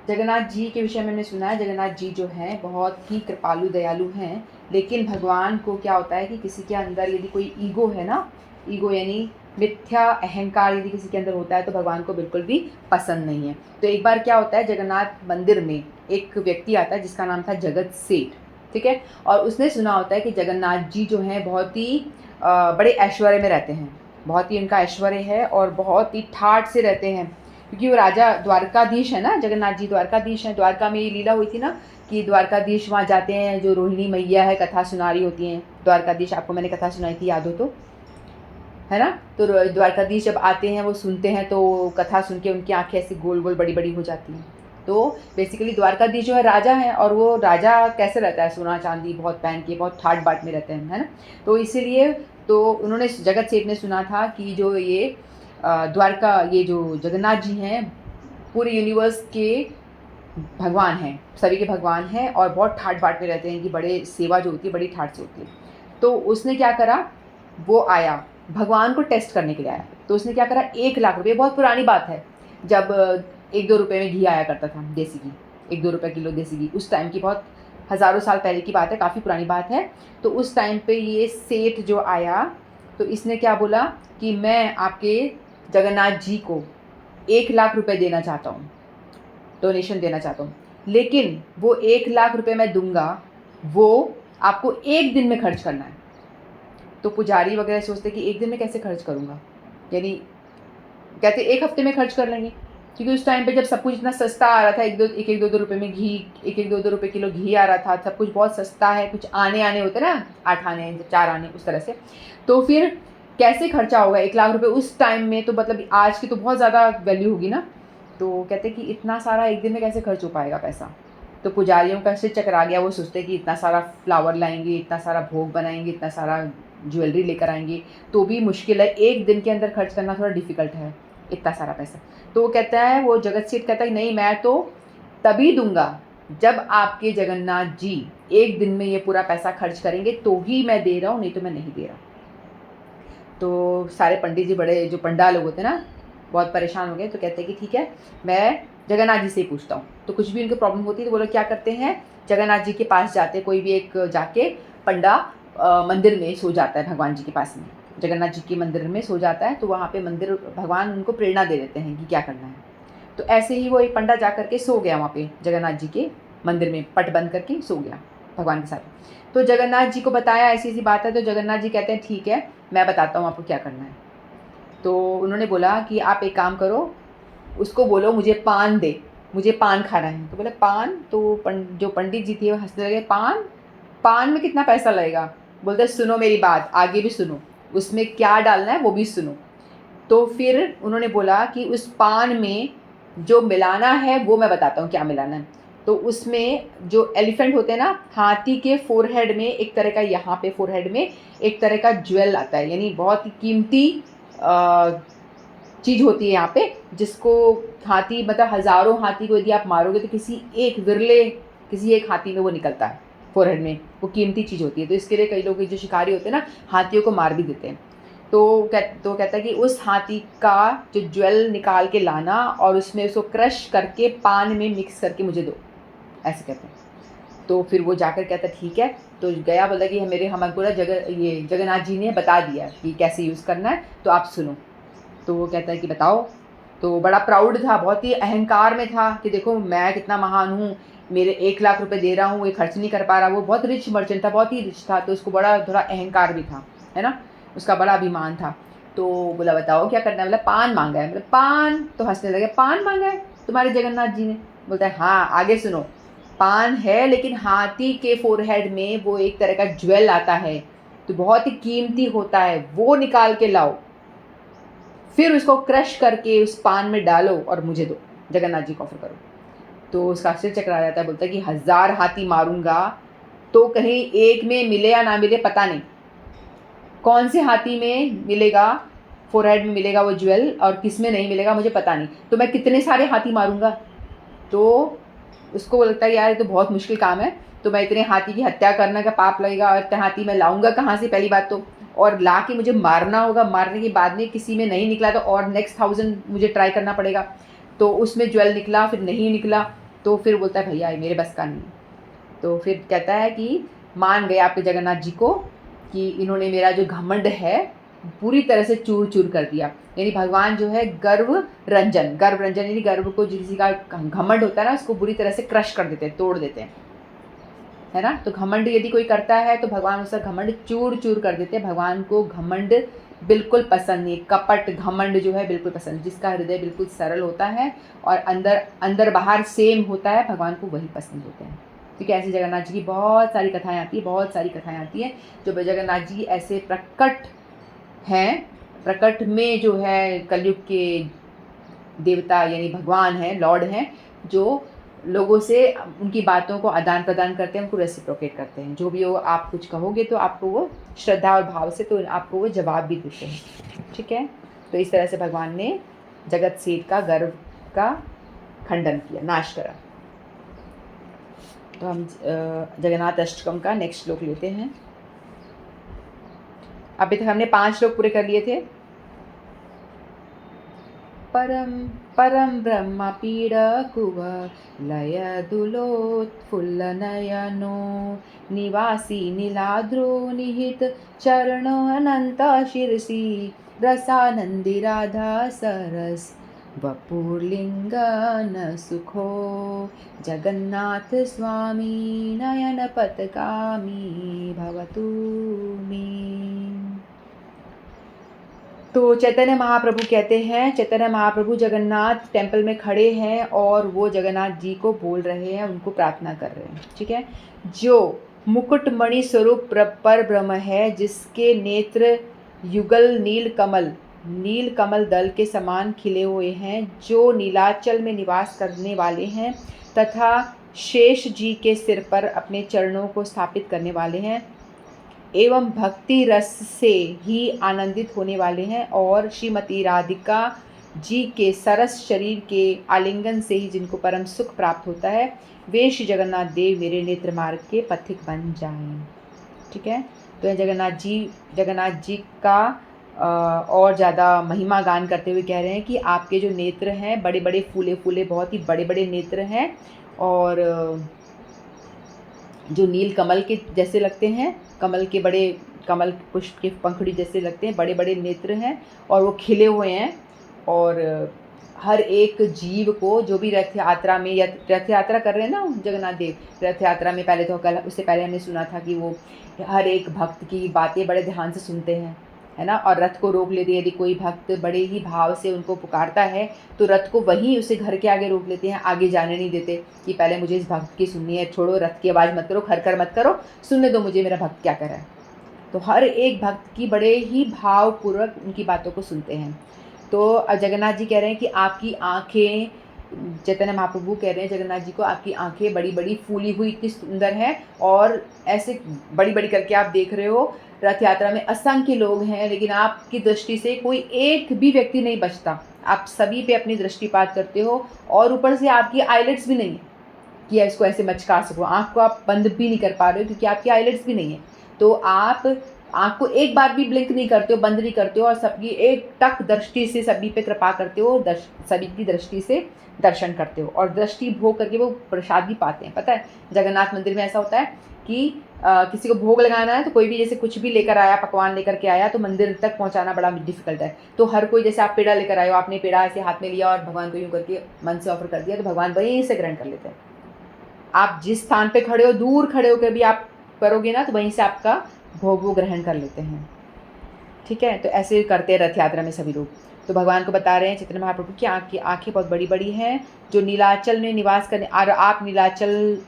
जगन्नाथ जी के विषय में मैंने सुना है, जगन्नाथ जी जो हैं बहुत ही कृपालु दयालु हैं, लेकिन भगवान को क्या होता है कि किसी के अंदर यदि कोई ईगो है ना, ईगो यानी मिथ्या अहंकार यदि किसी के अंदर होता है तो भगवान को बिल्कुल भी पसंद नहीं है। तो एक बार क्या होता है, जगन्नाथ मंदिर में एक व्यक्ति आता है जिसका नाम था जगत सेठ। ठीक है, और उसने सुना होता है कि जगन्नाथ जी जो हैं बहुत ही बड़े ऐश्वर्य में रहते हैं, बहुत ही उनका ऐश्वर्य है और बहुत ही ठाठ से रहते हैं, क्योंकि वो राजा द्वारकाधीश है ना, जगन्नाथ जी द्वारकाधीश हैं। द्वारका में ये लीला हुई थी ना कि द्वारकाधीश वहाँ जाते हैं, जो रोहिणी मैया है कथा सुना रही होती हैं द्वारकाधीश, आपको मैंने कथा सुनाई थी, याद हो तो, है ना। तो द्वारकाधीश जब आते हैं वो सुनते हैं तो कथा सुन के उनकी आंखें ऐसी गोल गोल बड़ी बड़ी हो जाती हैं। तो बेसिकली द्वारकाधीश जो है राजा है, और वो राजा कैसे रहता है, सोना चांदी बहुत पहन के बहुत ठाट बाट में रहते हैं, है ना। तो इसीलिए तो उन्होंने, जगत सेठ ने सुना था कि जो ये द्वारका, ये जो जगन्नाथ जी हैं पूरे यूनिवर्स के भगवान हैं, सभी के भगवान हैं और बहुत ठाट बाट में रहते हैं कि बड़े सेवा जो होती है बड़ी ठाट से होती है। तो उसने क्या करा, वो आया भगवान को टेस्ट करने के लिए आया। तो उसने क्या करा, 1 लाख रुपये, बहुत पुरानी बात है जब 1-2 रुपये में घी आया करता था, देसी घी, 1-2 रुपये किलो देसी घी, उस टाइम की, बहुत हज़ारों साल पहले की बात है, काफ़ी पुरानी बात है। तो उस टाइम पे ये सेठ जो आया तो इसने क्या बोला कि मैं आपके जगन्नाथ जी को 1 लाख रुपये देना चाहता हूँ, डोनेशन देना चाहता हूँ, लेकिन वो 1 लाख रुपये मैं दूंगा, वो आपको 1 दिन में खर्च करना है। तो पुजारी वगैरह सोचते कि 1 दिन में कैसे खर्च करूँगा, यानी कहते 1 हफ्ते में खर्च कर लेंगे, क्योंकि उस टाइम पे जब सब कुछ इतना सस्ता आ रहा था, 1-2 रुपये में घी, 1-2 रुपये किलो घी आ रहा था, सब कुछ बहुत सस्ता है, कुछ आने होते ना, 8 आने 4 आने उस तरह से। तो फिर कैसे खर्चा होगा 1 लाख रुपये उस टाइम में, तो मतलब आज की तो बहुत ज़्यादा वैल्यू होगी ना। तो कहते कि इतना सारा 1 दिन में कैसे खर्च हो पाएगा पैसा। तो पुजारियों का सिर चकरा गया, वो सोचते कि इतना सारा फ्लावर लाएंगे, इतना सारा भोग बनाएंगे, इतना सारा ज्वेलरी लेकर आएंगे, तो भी मुश्किल है, 1 दिन के अंदर खर्च करना थोड़ा डिफ़िकल्ट है इतना सारा पैसा। तो वो कहता है, वो जगत सेठ कहता है नहीं, मैं तो तभी दूंगा जब आपके जगन्नाथ जी 1 दिन में ये पूरा पैसा खर्च करेंगे, तो ही मैं दे रहा हूँ, नहीं तो मैं नहीं दे रहा। तो सारे पंडित जी, बड़े जो पंडाल लोग होते हैं ना, बहुत परेशान हो गए। तो कहते हैं कि ठीक है, मैं जगन्नाथ जी से ही पूछता हूँ। तो कुछ भी उनको प्रॉब्लम होती है तो वो लोग क्या करते हैं, जगन्नाथ जी के पास जाते, कोई भी एक जाके पंडा मंदिर में सो जाता है, भगवान जी के पास में, जगन्नाथ जी के मंदिर में सो जाता है। तो वहाँ पे मंदिर भगवान उनको प्रेरणा दे देते हैं कि क्या करना है। तो ऐसे ही वो एक पंडा जा करके सो गया वहाँ पे जगन्नाथ जी के मंदिर में, पट बंद करके सो गया भगवान के साथ। तो जगन्नाथ जी को बताया ऐसी ऐसी बात है। तो जगन्नाथ जी कहते हैं ठीक है, मैं बताता हूँ आपको क्या करना है। तो उन्होंने बोला कि आप एक काम करो, उसको बोलो मुझे पान दे, मुझे पान खाना है। तो बोले पान? तो जो पंडित जी थे वो हंसने लगे, पान में कितना पैसा लगेगा? बोलते सुनो मेरी बात, आगे भी सुनो, उसमें क्या डालना है वो भी सुनो। तो फिर उन्होंने बोला कि उस पान में जो मिलाना है वो मैं बताता हूँ क्या मिलाना है। तो उसमें जो एलिफेंट होते हैं ना, हाथी के फोरहेड में एक तरह का, यहाँ पे फोरहेड में एक तरह का ज्वेल आता है, यानी बहुत ही कीमती चीज़ होती है यहाँ पे, जिसको हाथी, मतलब हज़ारों हाथी को यदि आप मारोगे तो किसी एक विरले, किसी एक हाथी में वो निकलता है। फोरहेड में, वो कीमती चीज़ होती है। तो इसके लिए कई लोग जो शिकारी होते हैं ना, हाथियों को मार भी देते हैं। तो कहता है कि उस हाथी का जो ज्वेल निकाल के लाना और उसमें उसको क्रश करके पान में मिक्स करके मुझे दो, ऐसे कहते हैं। तो फिर वो जाकर कहता ठीक है। तो गया, बोला कि हमको ना जगन्नाथ जी ने बता दिया कि कैसे यूज़ करना है, तो आप सुनो। तो वो कहता है कि बताओ। तो बड़ा प्राउड था, बहुत ही अहंकार में था कि देखो मैं कितना महान हूँ, मेरे 1 लाख रुपए दे रहा हूँ, ये खर्च नहीं कर पा रहा। वो बहुत रिच मर्चेंट था, बहुत ही रिच था, तो उसको बड़ा थोड़ा अहंकार भी था, है ना, उसका बड़ा अभिमान था। तो बोला बताओ क्या करना है। बोला पान मांगा है। बोला पान। तो हंसने लगे, पान मांगा है तुम्हारे जगन्नाथ जी ने। बोलता है हाँ, आगे सुनो। पान है, लेकिन हाथी के फोरहेड में वो एक तरह का ज्वेल आता है, तो बहुत ही कीमती होता है, वो निकाल के लाओ, फिर उसको क्रश करके उस पान में डालो और मुझे दो, जगन्नाथ जी को ऑफर करो। तो उसका सिर चकरा जाता है, बोलता है कि 1000 हाथी मारूंगा तो कहीं एक में मिले या ना मिले पता नहीं, कौन से हाथी में मिलेगा, फोरहेड में मिलेगा वो ज्वेल और किस में नहीं मिलेगा मुझे पता नहीं, तो मैं कितने सारे हाथी मारूंगा। तो उसको लगता है यार ये तो बहुत मुश्किल काम है, तो मैं इतने हाथी की हत्या करने का पाप लगेगा, और इतने हाथी मैं लाऊंगा कहाँ से पहली बात तो, और ला के मुझे मारना होगा, मारने के बाद में किसी में नहीं निकला तो और नेक्स्ट 1000 मुझे ट्राई करना पड़ेगा। तो उसमें ज्वेल निकला, फिर नहीं निकला, तो फिर बोलता है भैया ये मेरे बस का नहीं। तो फिर कहता है कि मान गए आपके जगन्नाथ जी को कि इन्होंने मेरा जो घमंड है पूरी तरह से चूर चूर कर दिया। यानी भगवान जो है गर्व रंजन यानी गर्व को, किसी का घमंड होता है ना, उसको बुरी तरह से क्रश कर देते हैं, तोड़ देते हैं, है ना। तो घमंड यदि कोई करता है तो भगवान उसका घमंड चूर चूर कर देते हैं। भगवान को घमंड बिल्कुल पसंद नहीं, कपट घमंड जो है बिल्कुल पसंद। जिसका हृदय बिल्कुल सरल होता है और अंदर बाहर सेम होता है, भगवान को वही पसंद होते हैं। ठीक है, ऐसे जगन्नाथ जी की बहुत सारी कथाएं आती है, बहुत सारी कथाएं आती हैं जो जगन्नाथ जी ऐसे प्रकट हैं, प्रकट में जो है कलयुग के देवता यानी भगवान हैं, लॉर्ड हैं, जो लोगों से उनकी बातों को आदान प्रदान करते हैं, उनको रेसिप्रोकेट करते हैं। जो भी हो आप कुछ कहोगे तो आपको वो श्रद्धा और भाव से तो आपको वो जवाब भी देते हैं। ठीक है, तो इस तरह से भगवान ने जगत सेठ का गर्व का खंडन किया, नाश करा। तो हम जगन्नाथ अष्टकम का नेक्स्ट श्लोक लेते हैं। अभी तक हमने 5 श्लोक पूरे कर लिए थे। परम परम ब्रह्म पीडकुव लयदुलोत्फुल्लनयनो निवासी नीलाद्रो निहित चरणो अनंत शिरसी रसानंदी राधा सरस वपुर्लिंगन सुखो जगन्नाथ स्वामी नयन पथगामी भवतु मे। तो चैतन्य महाप्रभु कहते हैं, चैतन्य महाप्रभु जगन्नाथ टेम्पल में खड़े हैं और वो जगन्नाथ जी को बोल रहे हैं, उनको प्रार्थना कर रहे हैं। ठीक है, जो मुकुटमणि स्वरूप पर ब्रह्म है, जिसके नेत्र युगल नील कमल दल के समान खिले हुए हैं, जो नीलाचल में निवास करने वाले हैं तथा शेष जी के सिर पर अपने चरणों को स्थापित करने वाले हैं एवं भक्ति रस से ही आनंदित होने वाले हैं, और श्रीमती राधिका जी के सरस शरीर के आलिंगन से ही जिनको परम सुख प्राप्त होता है, वे श्री जगन्नाथ देव मेरे नेत्र मार्ग के पथिक बन जाएं। ठीक है, तो जगन्नाथ जी का और ज़्यादा महिमा गान करते हुए कह रहे हैं कि आपके जो नेत्र हैं बड़े बड़े फूले फूले, बहुत ही बड़े बड़े नेत्र हैं, और जो नील कमल के जैसे लगते हैं, कमल पुष्प के पंखुड़ी जैसे लगते हैं, बड़े बड़े नेत्र हैं और वो खिले हुए हैं। और हर एक जीव को जो भी रथ यात्रा में, या रथ यात्रा कर रहे हैं ना जगन्नाथ देव, रथ यात्रा में पहले तो कल उससे पहले हमने सुना था कि वो हर एक भक्त की बातें बड़े ध्यान से सुनते हैं, है ना, और रथ को रोक लेते हैं। यदि कोई भक्त बड़े ही भाव से उनको पुकारता है तो रथ को वहीं उसे घर के आगे रोक लेते हैं, आगे जाने नहीं देते कि पहले मुझे इस भक्त की सुननी है, छोड़ो रथ की आवाज़ मत करो, खरखर मत करो, सुनने दो मुझे मेरा भक्त क्या कर रहा है। तो हर एक भक्त की बड़े ही भावपूर्वक उनकी बातों को सुनते हैं। तो जगन्नाथ जी कह रहे हैं कि आपकी आँखें, चैतन्य महाप्रभु कह रहे हैं जगन्नाथ जी को, आपकी आंखें बड़ी बड़ी फूली हुई इतनी सुंदर हैं, और ऐसे बड़ी बड़ी करके आप देख रहे हो, रथ यात्रा में असंख्य लोग हैं, लेकिन आपकी दृष्टि से कोई एक भी व्यक्ति नहीं बचता, आप सभी पे अपनी दृष्टिपात करते हो, और ऊपर से आपकी आईलेट्स भी नहीं है, कि इसको ऐसे मचका सको। आँख को आप बंद भी नहीं कर पा रहे हो क्योंकि आपकी आईलिड्स भी नहीं है, तो आप आँख को एक बार भी ब्लिंक नहीं करते हो, बंद नहीं करते हो और सबकी एक टक दृष्टि से सभी पे कृपा करते हो, सभी की दृष्टि से दर्शन करते हो और दृष्टि भोग करके वो प्रसाद भी पाते हैं। पता है जगन्नाथ मंदिर में ऐसा होता है कि किसी को भोग लगाना है तो कोई भी जैसे कुछ भी लेकर आया, पकवान लेकर के आया, तो मंदिर तक पहुंचाना बड़ा डिफिकल्ट है। तो हर कोई, जैसे आप पेड़ा लेकर आए हो, आपने पेड़ा ऐसे हाथ में लिया और भगवान को यूँ करके मन से ऑफर कर दिया, तो भगवान वहीं से ग्रहण कर लेते हैं। आप जिस स्थान पे खड़े हो, दूर खड़े होकर भी आप करोगे ना, तो वहीं से आपका भोग वो ग्रहण कर लेते हैं। ठीक है, तो ऐसे करते हैं रथ यात्रा में सभी लोग। तो भगवान को बता रहे हैं चैतन्य महाप्रभु की आँखें बहुत बड़ी बड़ी हैं, जो नीलाचल में निवास करने, और आप नीलाचल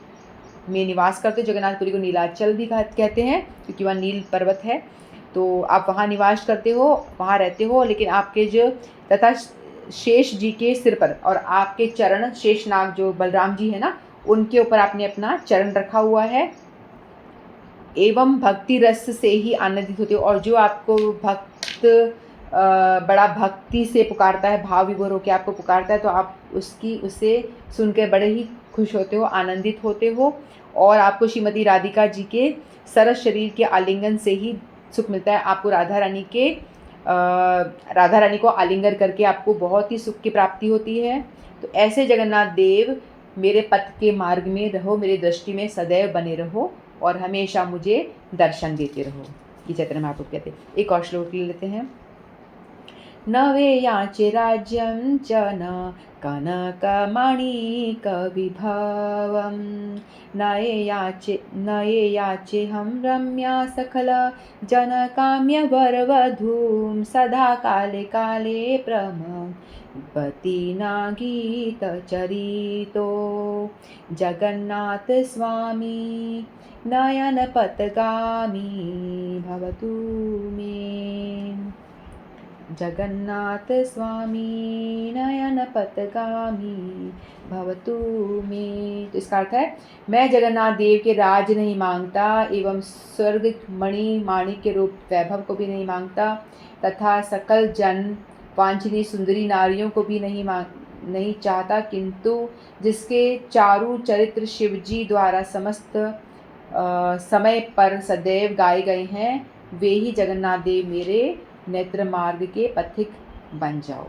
में निवास करते हो। जगन्नाथपुरी को नीलाचल भी कहते हैं क्योंकि वहाँ नील पर्वत है, तो आप वहाँ निवास करते हो, वहाँ रहते हो। लेकिन आपके जो तथा शेष जी के सिर पर और आपके चरण, शेषनाग जो बलराम जी है ना, उनके ऊपर आपने अपना चरण रखा हुआ है। एवं भक्ति रस से ही आनंदित होते हो, और जो आपको भक्त बड़ा भक्ति से पुकारता है, भाव विभोर होकर आपको पुकारता है, तो आप उसे सुनकर बड़े ही खुश होते हो, आनंदित होते हो। और आपको श्रीमती राधिका जी के सरस शरीर के आलिंगन से ही सुख मिलता है। आपको राधा रानी को आलिंगन करके आपको बहुत ही सुख की प्राप्ति होती है। तो ऐसे जगन्नाथ देव, मेरे पथ के मार्ग में रहो, मेरे दृष्टि में सदैव बने रहो और हमेशा मुझे दर्शन देते रहो। ये चैतन्य महाप्रभु कहते हैं। एक और श्लोक ले लेते हैं। न वे याचे राज्यं च न कनकमणिकविभवं, न ये याचे हम रम्या सकल जनकाम्यवरवधूं, सदा काले काले प्रमपति नागीतचरितो, जगन्नाथ स्वामी नयनपथगामी भवतु मे। जगन्नाथ स्वामी नयनपथगामी भवतु मे। तो इसका अर्थ है, मैं जगन्नाथ देव के राज नहीं मांगता, एवं स्वर्ग मणि माणिक के रूप वैभव को भी नहीं मांगता, तथा सकल जन वांछनीय सुंदरी नारियों को भी नहीं चाहता, किंतु जिसके चारु चरित्र शिवजी द्वारा समस्त समय पर सदैव गाए गए हैं, वे ही जगन्नाथ देव मेरे नेत्र मार्ग के पथिक बन जाओ।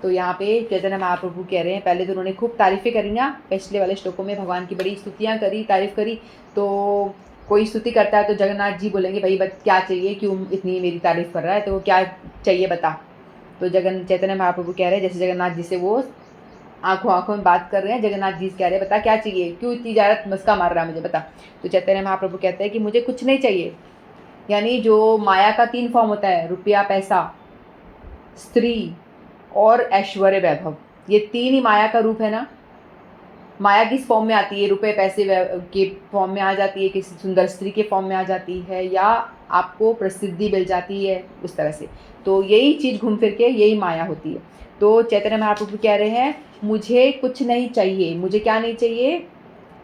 तो यहाँ पे चैतन्य महाप्रभु कह रहे हैं, पहले तो उन्होंने खूब तारीफ़ें करी ना, पिछले वाले श्लोकों में भगवान की बड़ी स्तुतियाँ करी, तारीफ़ करी। तो कोई स्तुति करता है तो जगन्नाथ जी बोलेंगे, भाई क्या चाहिए, क्यों इतनी मेरी तारीफ़ कर रहा है, तो क्या चाहिए बता। तो चैतन्य महाप्रभु कह रहे हैं, जैसे जगन्नाथ जी से वो आंखों आंखों में बात कर रहे हैं, जगन्नाथ जी कह रहे हैं, बता क्या चाहिए, क्यों इतनी ज़्यादा मस्का मार रहा है मुझे, बता। तो चैतन्य महाप्रभु कहते हैं कि मुझे कुछ नहीं चाहिए। यानी जो माया का 3 फॉर्म होता है, रुपया, पैसा, स्त्री और ऐश्वर्य वैभव, ये 3 ही माया का रूप है ना। माया किस फॉर्म में आती है, रुपए पैसे के फॉर्म में आ जाती है, किसी सुंदर स्त्री के फॉर्म में आ जाती है, या आपको प्रसिद्धि मिल जाती है उस तरह से। तो यही चीज़ घूम फिर के यही माया होती है। तो चैतन्य महाप्रभु कह रहे हैं, मुझे कुछ नहीं चाहिए। मुझे क्या नहीं चाहिए,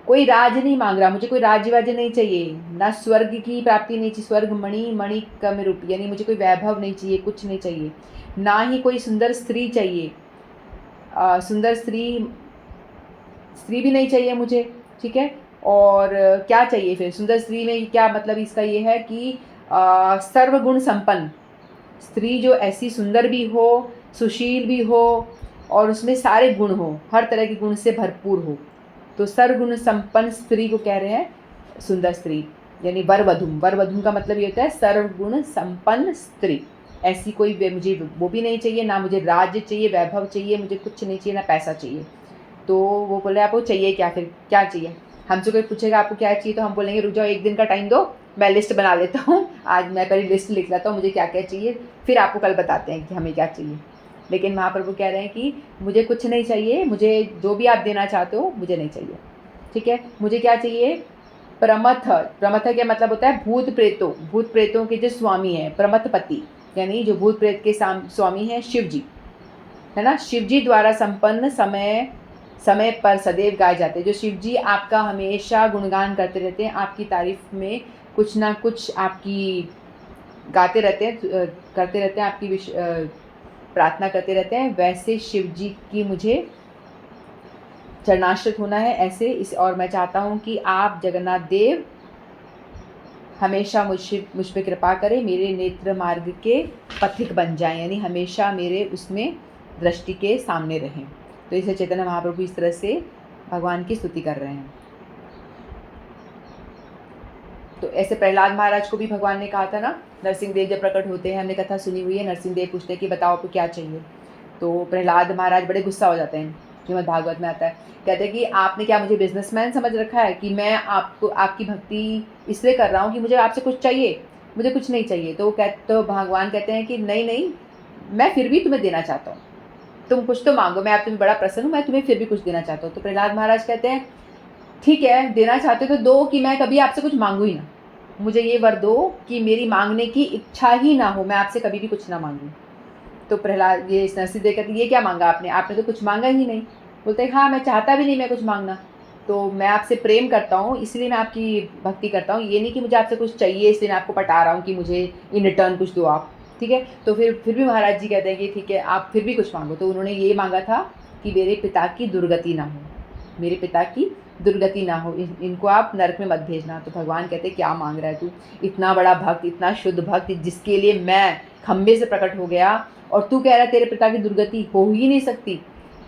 कोई राज नहीं मांग रहा, मुझे कोई राज्य वाज्य नहीं चाहिए, ना स्वर्ग की प्राप्ति नहीं चाहिए, स्वर्ग मणि कम रूप, यानी मुझे कोई वैभव नहीं चाहिए, कुछ नहीं चाहिए, ना ही कोई सुंदर स्त्री चाहिए, सुंदर स्त्री भी नहीं चाहिए मुझे। ठीक है, और क्या चाहिए फिर सुंदर स्त्री में, क्या मतलब इसका ये है कि सर्वगुण संपन्न स्त्री, जो ऐसी सुंदर भी हो, सुशील भी हो और उसमें सारे गुण हो, हर तरह के गुण से भरपूर हो। तो सर्वगुण संपन्न स्त्री को कह रहे हैं सुंदर स्त्री, यानी वरवधू का मतलब ये होता है सर्वगुण संपन्न स्त्री। ऐसी कोई मुझे वो भी नहीं चाहिए, ना मुझे राज्य चाहिए, वैभव चाहिए, मुझे कुछ नहीं चाहिए, ना पैसा चाहिए। तो वो बोले आपको चाहिए क्या, फिर क्या चाहिए। हमसे कोई पूछेगा आपको क्या चाहिए, तो हम बोलेंगे रुक जाओ, 1 दिन का टाइम दो, मैं लिस्ट बना लेता हूँ, आज मैं पहले लिस्ट लिख लेता हूँ मुझे क्या क्या चाहिए, फिर आपको कल बताते हैं कि हमें क्या चाहिए। लेकिन महाप्रभु कह रहे हैं कि मुझे कुछ नहीं चाहिए, मुझे जो भी आप देना चाहते हो मुझे नहीं चाहिए। ठीक है, मुझे क्या चाहिए, प्रमथ क्या मतलब होता है, भूत प्रेतों के जो स्वामी हैं, प्रमथपति, यानी जो भूत प्रेत के स्वामी हैं शिव जी, है ना। शिव जी द्वारा संपन्न समय पर सदैव गाए जाते हैं। जो शिव जी आपका हमेशा गुणगान करते रहते हैं, आपकी तारीफ में कुछ ना कुछ आपकी गाते रहते हैं, करते रहते हैं, आपकी प्रार्थना करते रहते हैं, वैसे शिव जी की मुझे चरणाश्रित होना है ऐसे इस, और मैं चाहता हूँ कि आप जगन्नाथ देव हमेशा मुझ पे कृपा करें, मेरे नेत्र मार्ग के पथिक बन जाएं, यानी हमेशा मेरे उसमें दृष्टि के सामने रहें। तो इसे चैतन्य महाप्रभु इस तरह से भगवान की स्तुति कर रहे हैं। तो ऐसे प्रहलाद महाराज को भी भगवान ने कहा था ना, नरसिंह देव जब प्रकट होते हैं, हमने कथा सुनी हुई है, नरसिंह देव पूछते हैं कि बताओ आपको क्या चाहिए। तो प्रहलाद महाराज बड़े गुस्सा हो जाते हैं, श्रीमद् भागवत में आता है, कहते हैं कि आपने क्या मुझे बिजनेसमैन समझ रखा है कि मैं आपको आपकी भक्ति इसलिए कर रहा हूँ कि मुझे आपसे कुछ चाहिए, मुझे कुछ नहीं चाहिए। तो भगवान कहते हैं कि नहीं नहीं, मैं फिर भी तुम्हें देना चाहता हूँ, तुम कुछ तो मांगो, मैं आप तुम्हें बड़ा प्रसन्न हूँ, मैं तुम्हें फिर भी कुछ देना चाहता हूँ। तो प्रहलाद महाराज कहते हैं ठीक है, देना चाहते हो तो दो, कि मैं कभी आपसे कुछ मांगू ही ना, मुझे ये वर दो कि मेरी मांगने की इच्छा ही ना हो, मैं आपसे कभी भी कुछ ना मांगूँ। तो प्रहलाद ये नरसिंह देव कहते ये क्या मांगा आपने, आपने तो कुछ मांगा ही नहीं। बोलते हाँ, मैं चाहता भी नहीं मैं कुछ मांगना, तो मैं आपसे प्रेम करता हूँ इसलिए मैं आपकी भक्ति करता हूँ, ये नहीं कि मुझे आपसे कुछ चाहिए इसलिए मैं आपको पटा रहा हूँ कि मुझे इन रिटर्न कुछ दो आप, ठीक है। तो फिर भी महाराज जी कहते हैं कि ठीक है आप फिर भी कुछ मांगो। तो उन्होंने ये मांगा था कि मेरे पिता की दुर्गति ना हो, मेरे पिता की दुर्गति ना हो, इनको आप नरक में मत भेजना। तो भगवान कहते क्या मांग रहा है तू, इतना बड़ा भक्त, इतना शुद्ध भक्त जिसके लिए मैं खम्भे से प्रकट हो गया, और तू कह रहा है तेरे पिता की दुर्गति हो ही नहीं सकती।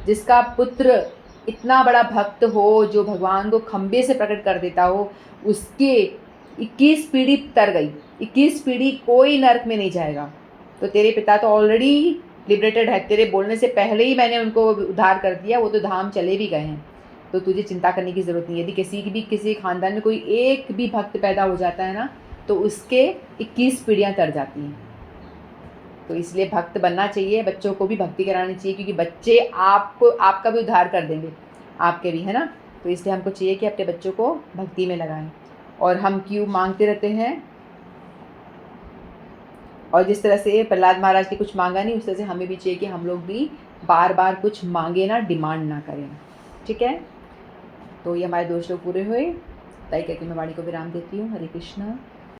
जिसका पुत्र इतना बड़ा भक्त हो, जो भगवान को खम्भे से प्रकट कर देता हो, उसके 21 पीढ़ी तर गई, 21 पीढ़ी कोई नरक में नहीं जाएगा। तो तेरे पिता तो ऑलरेडी लिबरेटेड है, तेरे बोलने से पहले ही मैंने उनको उद्धार कर दिया, वो तो धाम चले भी गए हैं, तो तुझे चिंता करने की ज़रूरत नहीं है। यदि किसी खानदान में कोई एक भी भक्त पैदा हो जाता है ना, तो उसके 21 पीढ़ियाँ तर जाती हैं। तो इसलिए भक्त बनना चाहिए, बच्चों को भी भक्ति करानी चाहिए, क्योंकि बच्चे आपको आपका भी उद्धार कर देंगे, आपके भी, है ना। तो इसलिए हमको चाहिए कि अपने बच्चों को भक्ति में लगाएं। और हम क्यों मांगते रहते हैं, और जिस तरह से प्रहलाद महाराज ने कुछ मांगा नहीं, उस तरह से हमें भी चाहिए कि हम लोग भी बार बार कुछ मांगे ना, डिमांड ना करें, ठीक है। तो ये हमारे 2 श्लोक पूरे हुए, ताई कहकर मैं वाणी को विराम देती हूँ। हरे कृष्णा।